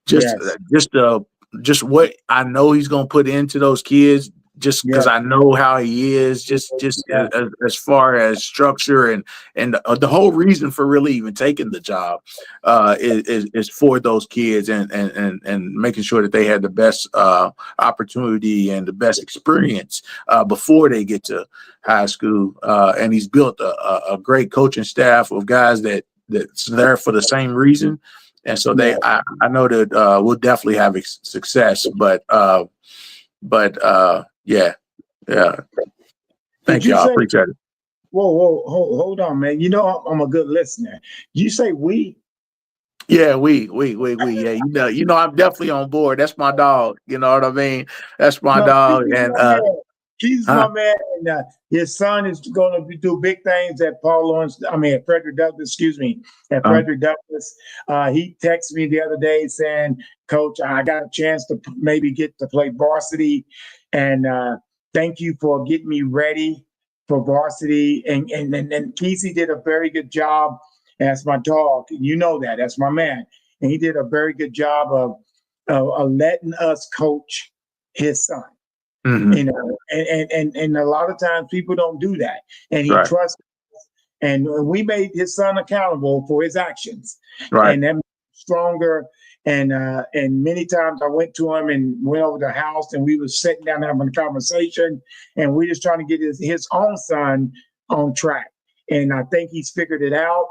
Just what I know he's gonna put into those kids, just because I know how he is, as far as structure and the whole reason for really even taking the job is for those kids and making sure that they had the best opportunity and the best experience before they get to high school. And he's built a great coaching staff of guys that's there for the same reason. And so Yeah. I know that we'll definitely have success, but yeah. Thank Did you y'all. say, Appreciate it. whoa, hold on, man. You know, I'm a good listener. You say we? Yeah, we. Yeah, you know, I'm definitely on board. That's my dog. You know what I mean? That's my No, dog. he's And my man. He's huh? my man, and his son is going to do big things at at Frederick Douglass. Excuse me, at Frederick Douglass. He texted me the other day saying, "Coach, I got a chance to maybe get to play varsity, and thank you for getting me ready for varsity." And Kesey did a very good job as my dog. You know that. That's my man, and he did a very good job of letting us coach his son. Mm-hmm. You know, and a lot of times people don't do that, and he Right. trusts us. And we made his son accountable for his actions, Right. and that made him stronger. And many times I went to him and went over to the house, and we was sitting down having a conversation, and we just trying to get his own son on track. And I think he's figured it out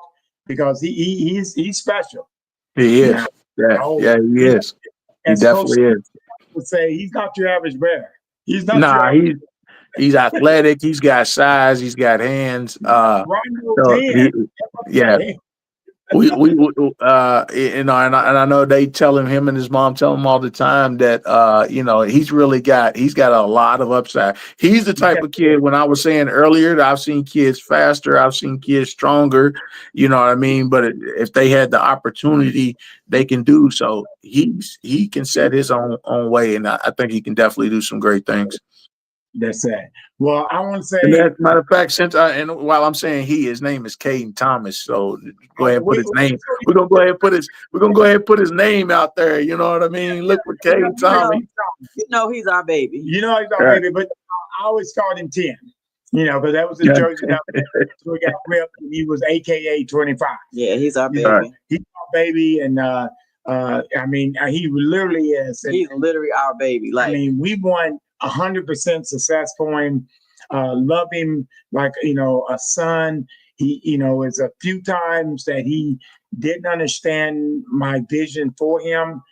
because he's special. He is. Now, Yeah, he is. He as Coach definitely is. would say, he's not your average bear. He's not your Nah, average. he's athletic. He's got size. He's got hands. Rhino So tan. yeah, we you know, and I know they tell him and his mom tell him all the time that you know, he's got a lot of upside. He's the type of kid, when I was saying earlier that I've seen kids faster, I've seen kids stronger, you know what I mean? But if they had the opportunity, they can do so. He can set his own way, and I think he can definitely do some great things. That's it. Well, I want to And say, as a matter of fact, and while I'm saying his name is Caden Thomas, so go ahead and put his name. We're gonna go ahead and put his name out there. You know what I mean? Look for Caden Thomas. You know he's our baby. you know, he's our baby, but I always called him 10, you know, because that was the jersey that we got ripped, and he was AKA 25. Yeah, he's our baby. Right. He's our baby, and I mean, he literally is. And, He's literally our baby. Like, I mean, we want 100% success for him. Love him like, you know, a son. He, you know, it's a few times that he didn't understand my vision for him,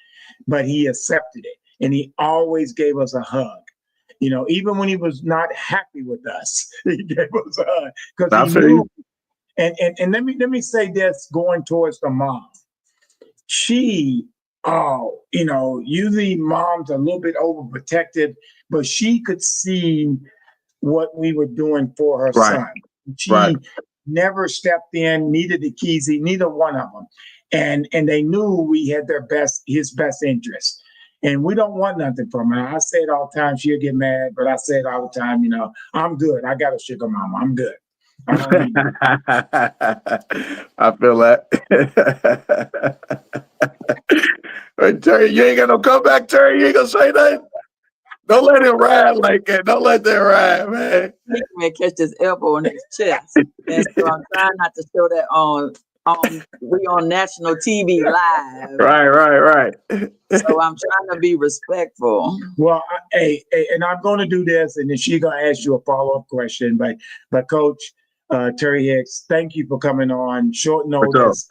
but he accepted it. And he always gave us a hug. You know, even when he was not happy with us, he gave us a hug because he knew. And let me say this, going towards the mom. She, you know, usually moms are a little bit overprotective, but she could see what we were doing for her son. She never stepped in, neither did Kesey, neither one of them. And they knew we had his best interest. And we don't want nothing from her. I say it all the time, she'll get mad, but I say it all the time, you know, I'm good. I got a sugar mama. I'm good. I don't need I feel that. Right, Terry, you ain't got no comeback, Terry. You ain't gonna say nothing. Don't let him ride like that. Don't let that ride, man. he may catch his elbow in his chest. And so I'm trying not to show that on we on national TV live. Right. So I'm trying to be respectful. Well, and I'm going to do this, and then she's going to ask you a follow-up question. But Coach Terry Hicks, thank you for coming on short notice.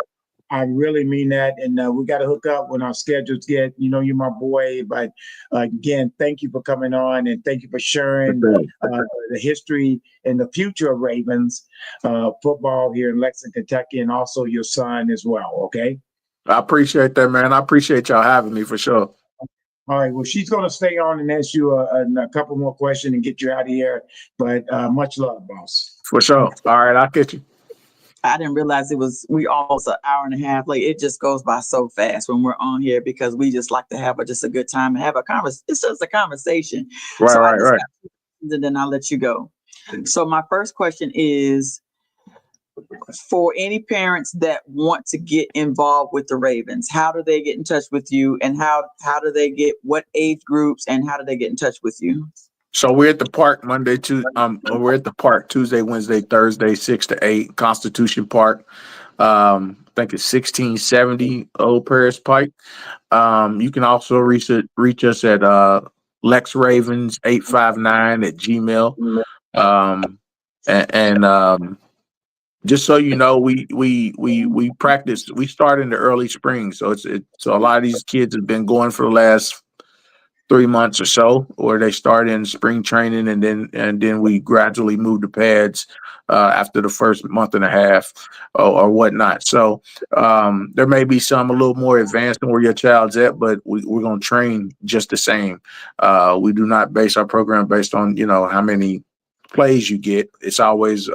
I really mean that, and we got to hook up when our schedules get. You know, you're my boy, but again, thank you for coming on, and thank you for sharing the history and the future of Ravens football here in Lexington, Kentucky, and also your son as well. Okay. I appreciate that, man. I appreciate y'all having me for sure. All right. Well, she's going to stay on and ask you a couple more questions and get you out of here. But much love, boss. For sure. All right, I'll get you. I didn't realize we almost an hour and a half. Like, it just goes by so fast when we're on here because we just like to have just a good time and have a conversation. It's just a conversation. Right. And then I'll let you go. So my first question is, for any parents that want to get involved with the Ravens, how do they get in touch with you, and how do they get, what age groups, and how do they get in touch with you? So we're at the park we're at the park Tuesday, Wednesday, Thursday, 6 to 8, Constitution Park. I think it's 1670 Old Paris Pike. You can also reach us at LexRavens859 at Gmail. just so you know, we practice. We start in the early spring, so so a lot of these kids have been going for the last 3 months or so, or they start in spring training, and then we gradually move to pads after the first month and a half or whatnot. So there may be some a little more advanced than where your child's at, but we're going to train just the same. We do not base our program based on how many plays you get. It's always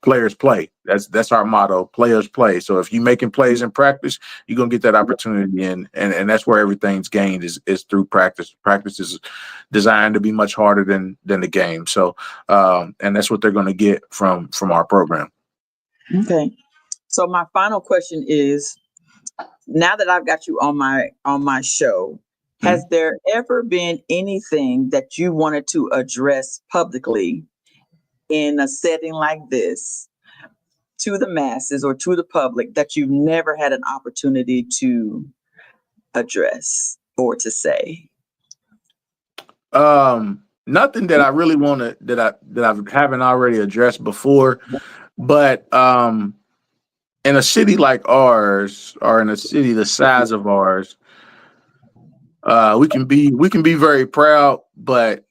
players play. That's our motto. Players play. So if you're making plays in practice, you're gonna get that opportunity and that's where everything's gained is through practice. Practice is designed to be much harder than the game. So and that's what they're gonna get from our program. Okay. So my final question is, now that I've got you on my show, has there ever been anything that you wanted to address publicly in a setting like this to the masses or to the public that you've never had an opportunity to address or to say? Nothing that I really want to that I haven't already addressed before, but in a city like ours, or in a city the size of ours, we can be very proud, but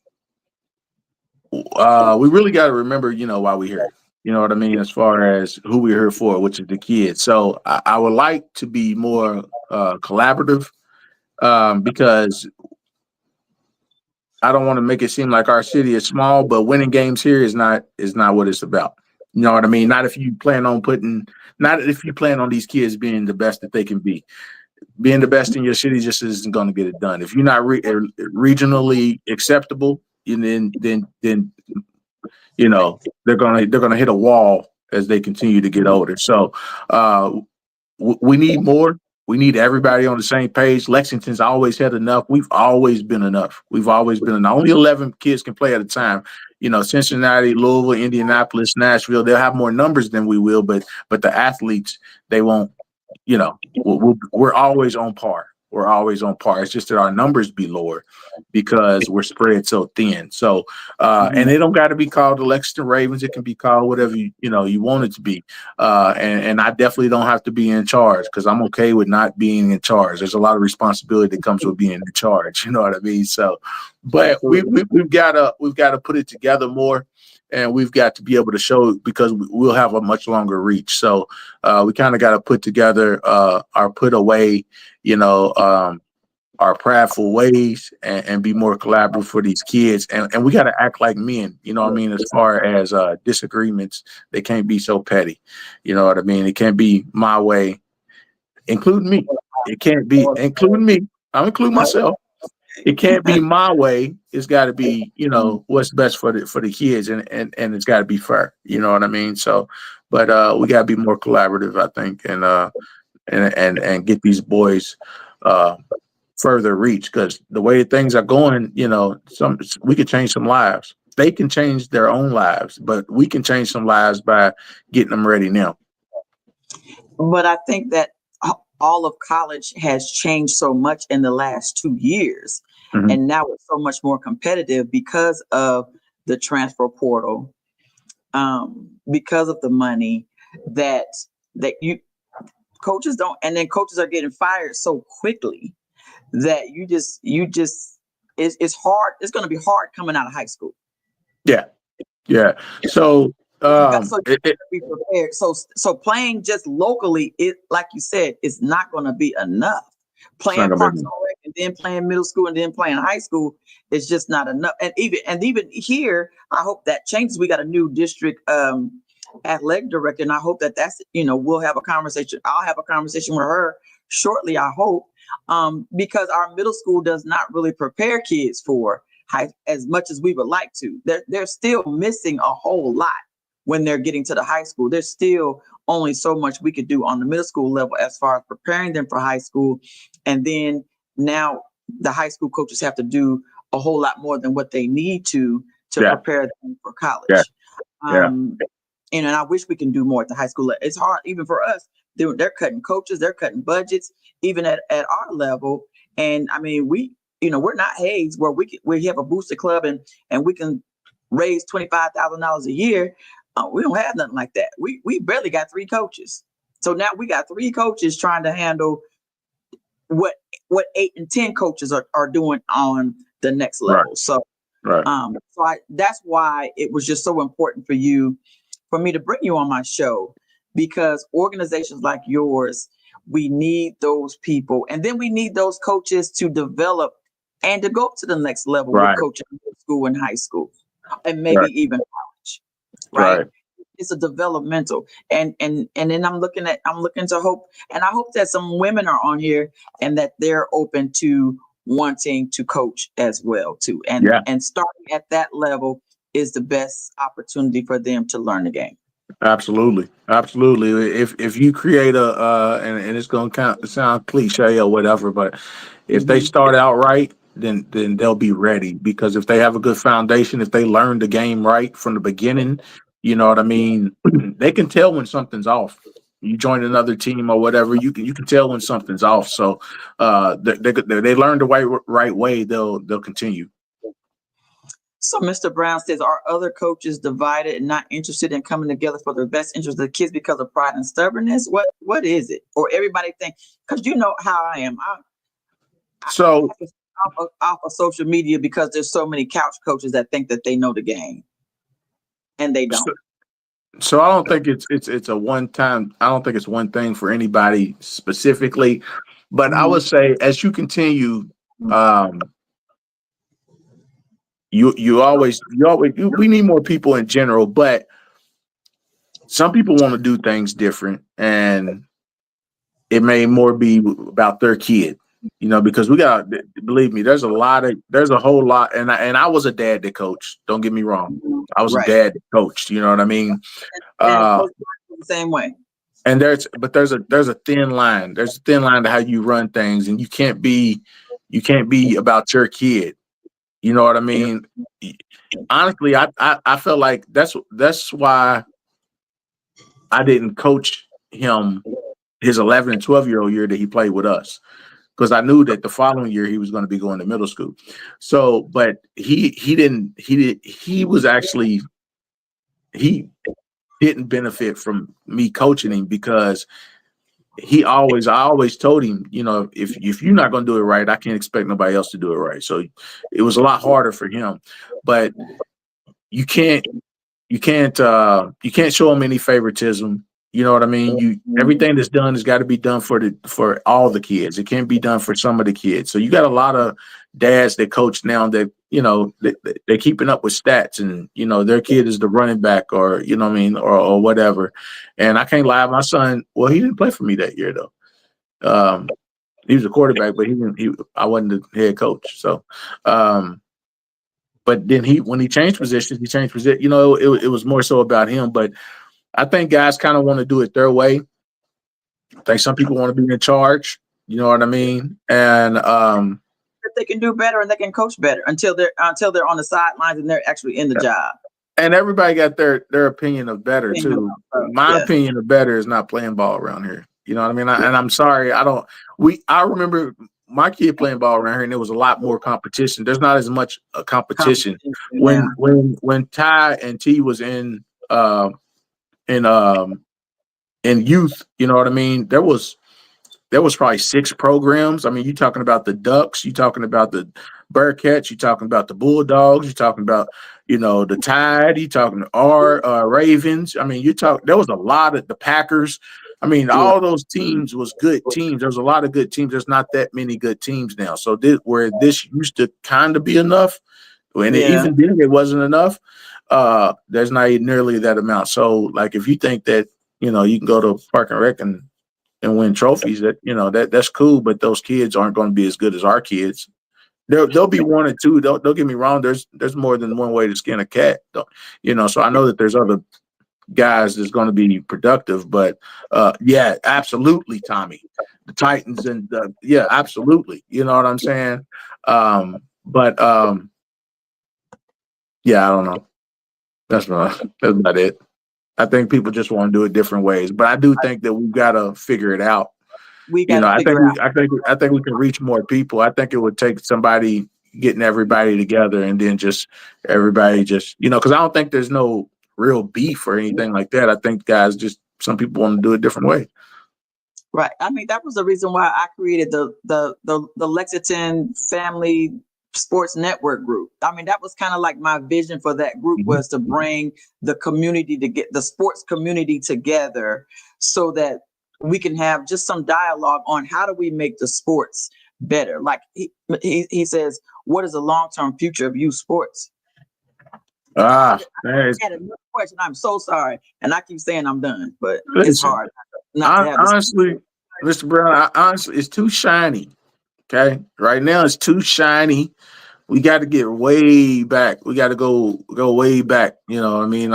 we really got to remember, why we're here. You know what I mean? As far as who we're here for, which is the kids. So I would like to be more collaborative because I don't want to make it seem like our city is small, but winning games here is not what it's about. You know what I mean? Not if you plan on these kids being the best that they can be. Being the best in your city just isn't going to get it done. If you're not regionally acceptable, then they're gonna hit a wall as they continue to get older. So we need more. We need everybody on the same page. Lexington's always had enough. We've always been enough. We've always been enough. Only 11 kids can play at a time. Cincinnati, Louisville, Indianapolis, Nashville, they'll have more numbers than we will, but the athletes, they won't. We're always on par. We're always on par. It's just that our numbers be lower because we're spread so thin. So, and it don't got to be called the Lexington Ravens. It can be called whatever you want it to be. And I definitely don't have to be in charge because I'm okay with not being in charge. There's a lot of responsibility that comes with being in charge. You know what I mean? So, but we've got to put it together more. And we've got to be able to show because we'll have a much longer reach. So we kind of got to put together or put away, our prideful ways and be more collaborative for these kids. And we got to act like men, as far as disagreements, they can't be so petty. You know what I mean? It can't be my way, including me. It can't be including me. I'm including myself. It can't be my way. It's got to be, what's best for the kids, and it's got to be fair. You know what I mean? So, but we got to be more collaborative, I think, and get these boys further reach because the way things are going, we could change some lives. They can change their own lives, but we can change some lives by getting them ready now. But I think that all of college has changed so much in the last 2 years. Mm-hmm. And now it's so much more competitive because of the transfer portal, because of the money that coaches don't, and then coaches are getting fired so quickly that it's hard. It's going to be hard coming out of high school. Yeah. So, be prepared. So playing just locally, it, like you said, is not going to be enough. Playing Parks and Rec and then playing middle school and then playing high school is just not enough. And even here, I hope that changes. We got a new district athletic director, and I hope that's we'll have a conversation. I'll have a conversation with her shortly. I hope because our middle school does not really prepare kids for high as much as we would like to. They're still missing a whole lot. When they're getting to the high school, there's still only so much we could do on the middle school level as far as preparing them for high school. And then now the high school coaches have to do a whole lot more than what they need to prepare them for college. And I wish we can do more at the high school level. It's hard even for us. They're cutting coaches, they're cutting budgets, even at our level. And I mean, we're not Hayes where we have a booster club and we can raise $25,000 a year. We don't have nothing like that. We barely got 3 coaches. So now we got 3 coaches trying to handle what 8 and 10 coaches are doing on the next level. Right. So Right. That's why it was just so important for me to bring you on my show, because organizations like yours, we need those people, and then we need those coaches to develop and to go to the next level with Right. coaching in middle school and high school, and maybe Right. even college. Right? Right. It's a developmental, and then I'm looking to hope, and I hope that some women are on here and that they're open to wanting to coach as well too, and Yeah. and starting at that level is the best opportunity for them to learn the game. Absolutely. Absolutely. If you create and it's gonna sound cliche or whatever, but if they Mhm. start out right, then they'll be ready, because if they have a good foundation, if they learn the game right from the beginning, you know what I mean, they can tell when something's off. You join another team or whatever, you can tell when something's off. So they learn the right way, they'll continue. So Mr. Brown says, are other coaches divided and not interested in coming together for the best interest of the kids because of pride and stubbornness? What is it? Or everybody think, because you know how I am. So Off of social media, because there's so many couch coaches that think that they know the game and they don't. So I don't think it's a one time. I don't think it's one thing for anybody specifically, but I would say as you continue, um, we need more people in general, but some people want to do things different, and it may more be about their kid, because we got, believe me, there's a whole lot, and I was a dad that coached. Don't get me wrong, I was a Right. dad that coached. You know what I mean? And Coach Bryant the same way. And there's a thin line. There's a thin line to how you run things, and you can't be about your kid. You know what I mean? Honestly, I felt like that's why I didn't coach him his 11 and 12-year-old year that he played with us, because I knew that the following year he was going to be going to middle school. So, but he didn't benefit from me coaching him, because I always told him, if you're not going to do it right, I can't expect nobody else to do it right. So it was a lot harder for him, but you can't show him any favoritism. You know what I mean? Everything that's done has got to be done for all the kids. It can't be done for some of the kids. So you got a lot of dads that coach now that, they're keeping up with stats, and, their kid is the running back, or, you know what I mean, or whatever. And I can't lie, my son, well, he didn't play for me that year though. He was a quarterback, but I wasn't the head coach. So, but then when he changed positions, it was more so about him. But I think guys kind of want to do it their way. I think some people want to be in charge. You know what I mean? And they can do better and they can coach better until they're on the sidelines and they're actually in the job. And everybody got their opinion of better too. My opinion of better is not playing ball around here. You know what I mean? And I'm sorry, I remember my kid playing ball around here, and there was a lot more competition. There's not as much competition. When Ty and T was in youth, you know what I mean? There was probably 6 programs. I mean, you're talking about the Ducks, you're talking about the Bearcats, you're talking about the Bulldogs, you're talking about, the Tide, you're talking our Ravens. I mean, there was a lot of the Packers. I mean, all those teams was good teams. There's a lot of good teams. There's not that many good teams now. So where this used to kind of be enough, and even then it wasn't enough. There's not nearly that amount. So, like, if you think that, you can go to Park and Rec and win trophies, that's cool, but those kids aren't going to be as good as our kids. There'll be one or two. Don't get me wrong. There's more than one way to skin a cat. So I know that there's other guys that's going to be productive, but yeah, absolutely, Tommy. The Titans and yeah, absolutely. You know what I'm saying? But yeah, I don't know. That's about it. I think people just want to do it different ways, but I do think that we've got to figure it out. I think we can reach more people. I think it would take somebody getting everybody together, and then just everybody just, because I don't think there's no real beef or anything like that. I think guys some people want to do it a different way. Right. I mean, that was the reason why I created the Lexington Family Sports Network group. I mean, that was kind of like my vision for that group, was to bring the community, to get the sports community together so that we can have just some dialogue on how do we make the sports better. Like he says, what is the long-term future of youth sports? I had another question. I'm so sorry. And I keep saying I'm done, but it's hard not to have this. Honestly, Mr. Brown, honestly, it's too shiny. Okay. Right now it's too shiny. We got to get way back. We got to go way back. You know what I mean?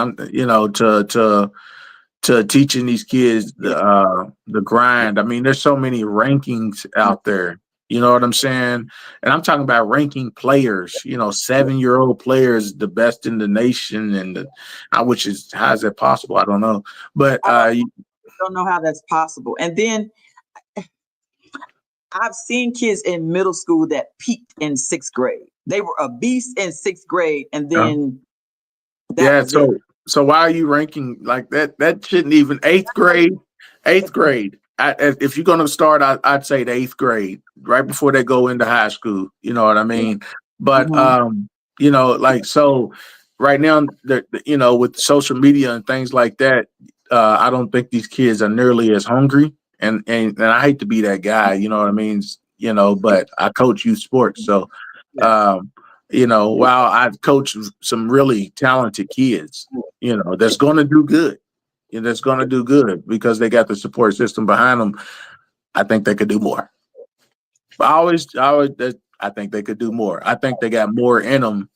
To teaching these kids the grind. I mean, there's so many rankings out there. You know what I'm saying? And I'm talking about ranking players, 7-year-old players, the best in the nation, and which is, how is that possible? I don't know. But I don't know how that's possible. And then I've seen kids in middle school that peaked in 6th grade. They were a beast in 6th grade, and then So why are you ranking like that? That shouldn't even 8th grade. If you're gonna start, I'd say the 8th grade, right before they go into high school. You know what I mean? But so right now, with social media and things like that, I don't think these kids are nearly as hungry. And I hate to be that guy, you know what I mean? But I coach youth sports, so while I've coached some really talented kids, that's going to do good. That's going to do good because they got the support system behind them. I think they could do more. I think they could do more. I think they got more in them,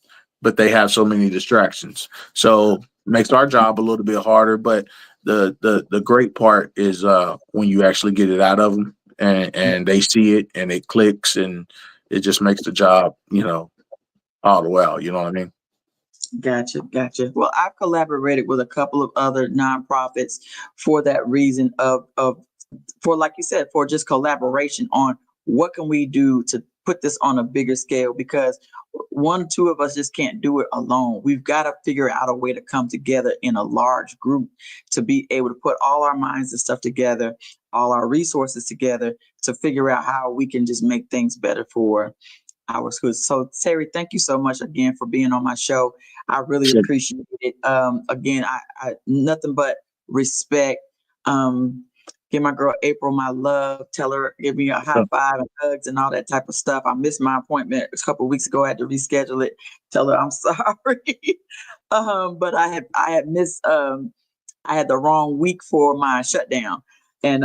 but they have so many distractions. So it makes our job a little bit harder. But the great part is when you actually get it out of them and they see it and it clicks, and it just makes the job, all the while. You know what I mean? Gotcha. Well, I've collaborated with a couple of other nonprofits for that reason for, like you said, for just collaboration on what can we do to put this on a bigger scale, because 1-2 of us just can't do it alone. We've got to figure out a way to come together in a large group to be able to put all our minds and stuff together, all our resources together to figure out how we can just make things better for our schools. So Terry, thank you so much again for being on my show. I really appreciate it. Again, I nothing but respect. Give my girl April my love. Tell her, give me a high five and hugs and all that type of stuff. I missed my appointment a couple of weeks ago. I had to reschedule it. Tell her I'm sorry. But I had missed. I had the wrong week for my shutdown, and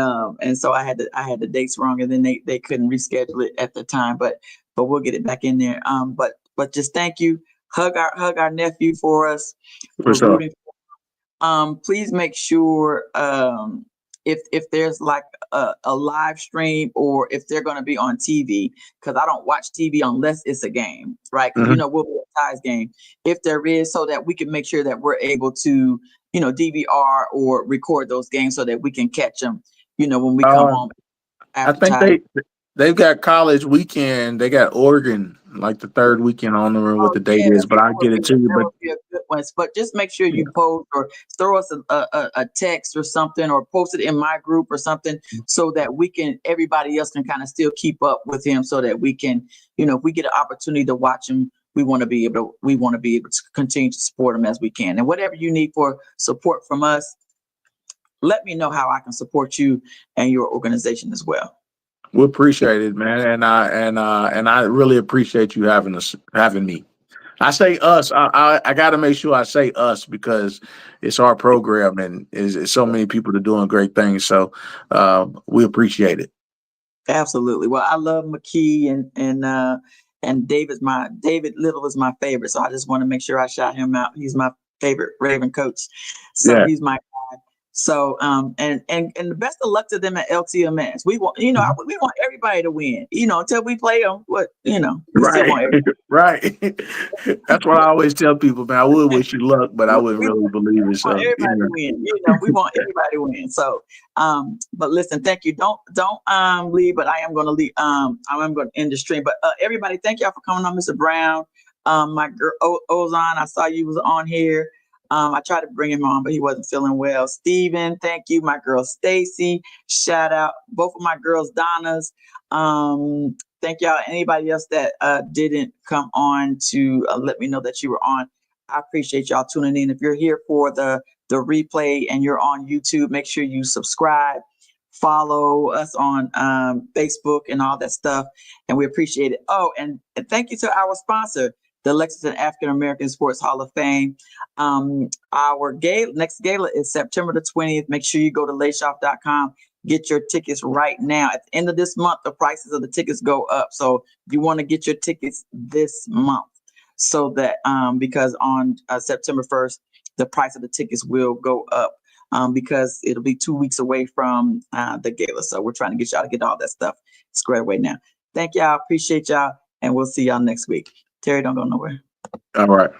so I had the dates wrong, and then they couldn't reschedule it at the time. But we'll get it back in there. But just thank you. Hug our nephew for us. For sure. Please make sure if there's like a live stream, or if they're going to be on TV, because I don't watch TV unless it's a game, right? Because we'll be a Ties game if there is, so that we can make sure that we're able to DVR or record those games so that we can catch them when we come home. I think they've got college weekend. They got Oregon like the 3rd weekend. I don't know what the date is, but I'll get it to you. But just make sure you post or throw us a text or something, or post it in my group or something, so that everybody else can kind of still keep up with him, so that we can, if we get an opportunity to watch him, we want to be able to continue to support him as we can. And whatever you need for support from us, let me know how I can support you and your organization as well. We appreciate it, man, and I really appreciate you having me. I say us. I got to make sure I say us, because it's our program, and it's so many people that are doing great things. So we appreciate it. Absolutely. Well, I love McKee and David Little is my favorite. So I just want to make sure I shout him out. He's my favorite Raven coach. So he's my guy. So and the best of luck to them at LTMS. We want we want everybody to win. Until we play them. We still want everybody. Right. That's what I always tell people, man. I would wish you luck, but I wouldn't really believe it. So everybody to win. We want everybody to win. So but listen, thank you. Don't leave, but I am going to leave. I am going to end the stream. But everybody, thank y'all for coming on, Mr. Brown. My girl Ozan, I saw you was on here. I tried to bring him on, but he wasn't feeling well. Steven, thank you. My girl Stacy, shout out. Both of my girls, Donna's. Thank y'all. Anybody else that didn't come on to let me know that you were on, I appreciate y'all tuning in. If you're here for the replay and you're on YouTube, make sure you subscribe, follow us on Facebook and all that stuff. And we appreciate it. Oh, and thank you to our sponsor, the Lexington African American Sports Hall of Fame. Our next gala is September the 20th. Make sure you go to layshop.com. Get your tickets right now. At the end of this month, the prices of the tickets go up. So you want to get your tickets this month so that because on September 1st, the price of the tickets will go up because it'll be 2 weeks away from the gala. So we're trying to get y'all to get all that stuff squared away now. Thank y'all. Appreciate y'all. And we'll see y'all next week. Terry, don't go nowhere. All right.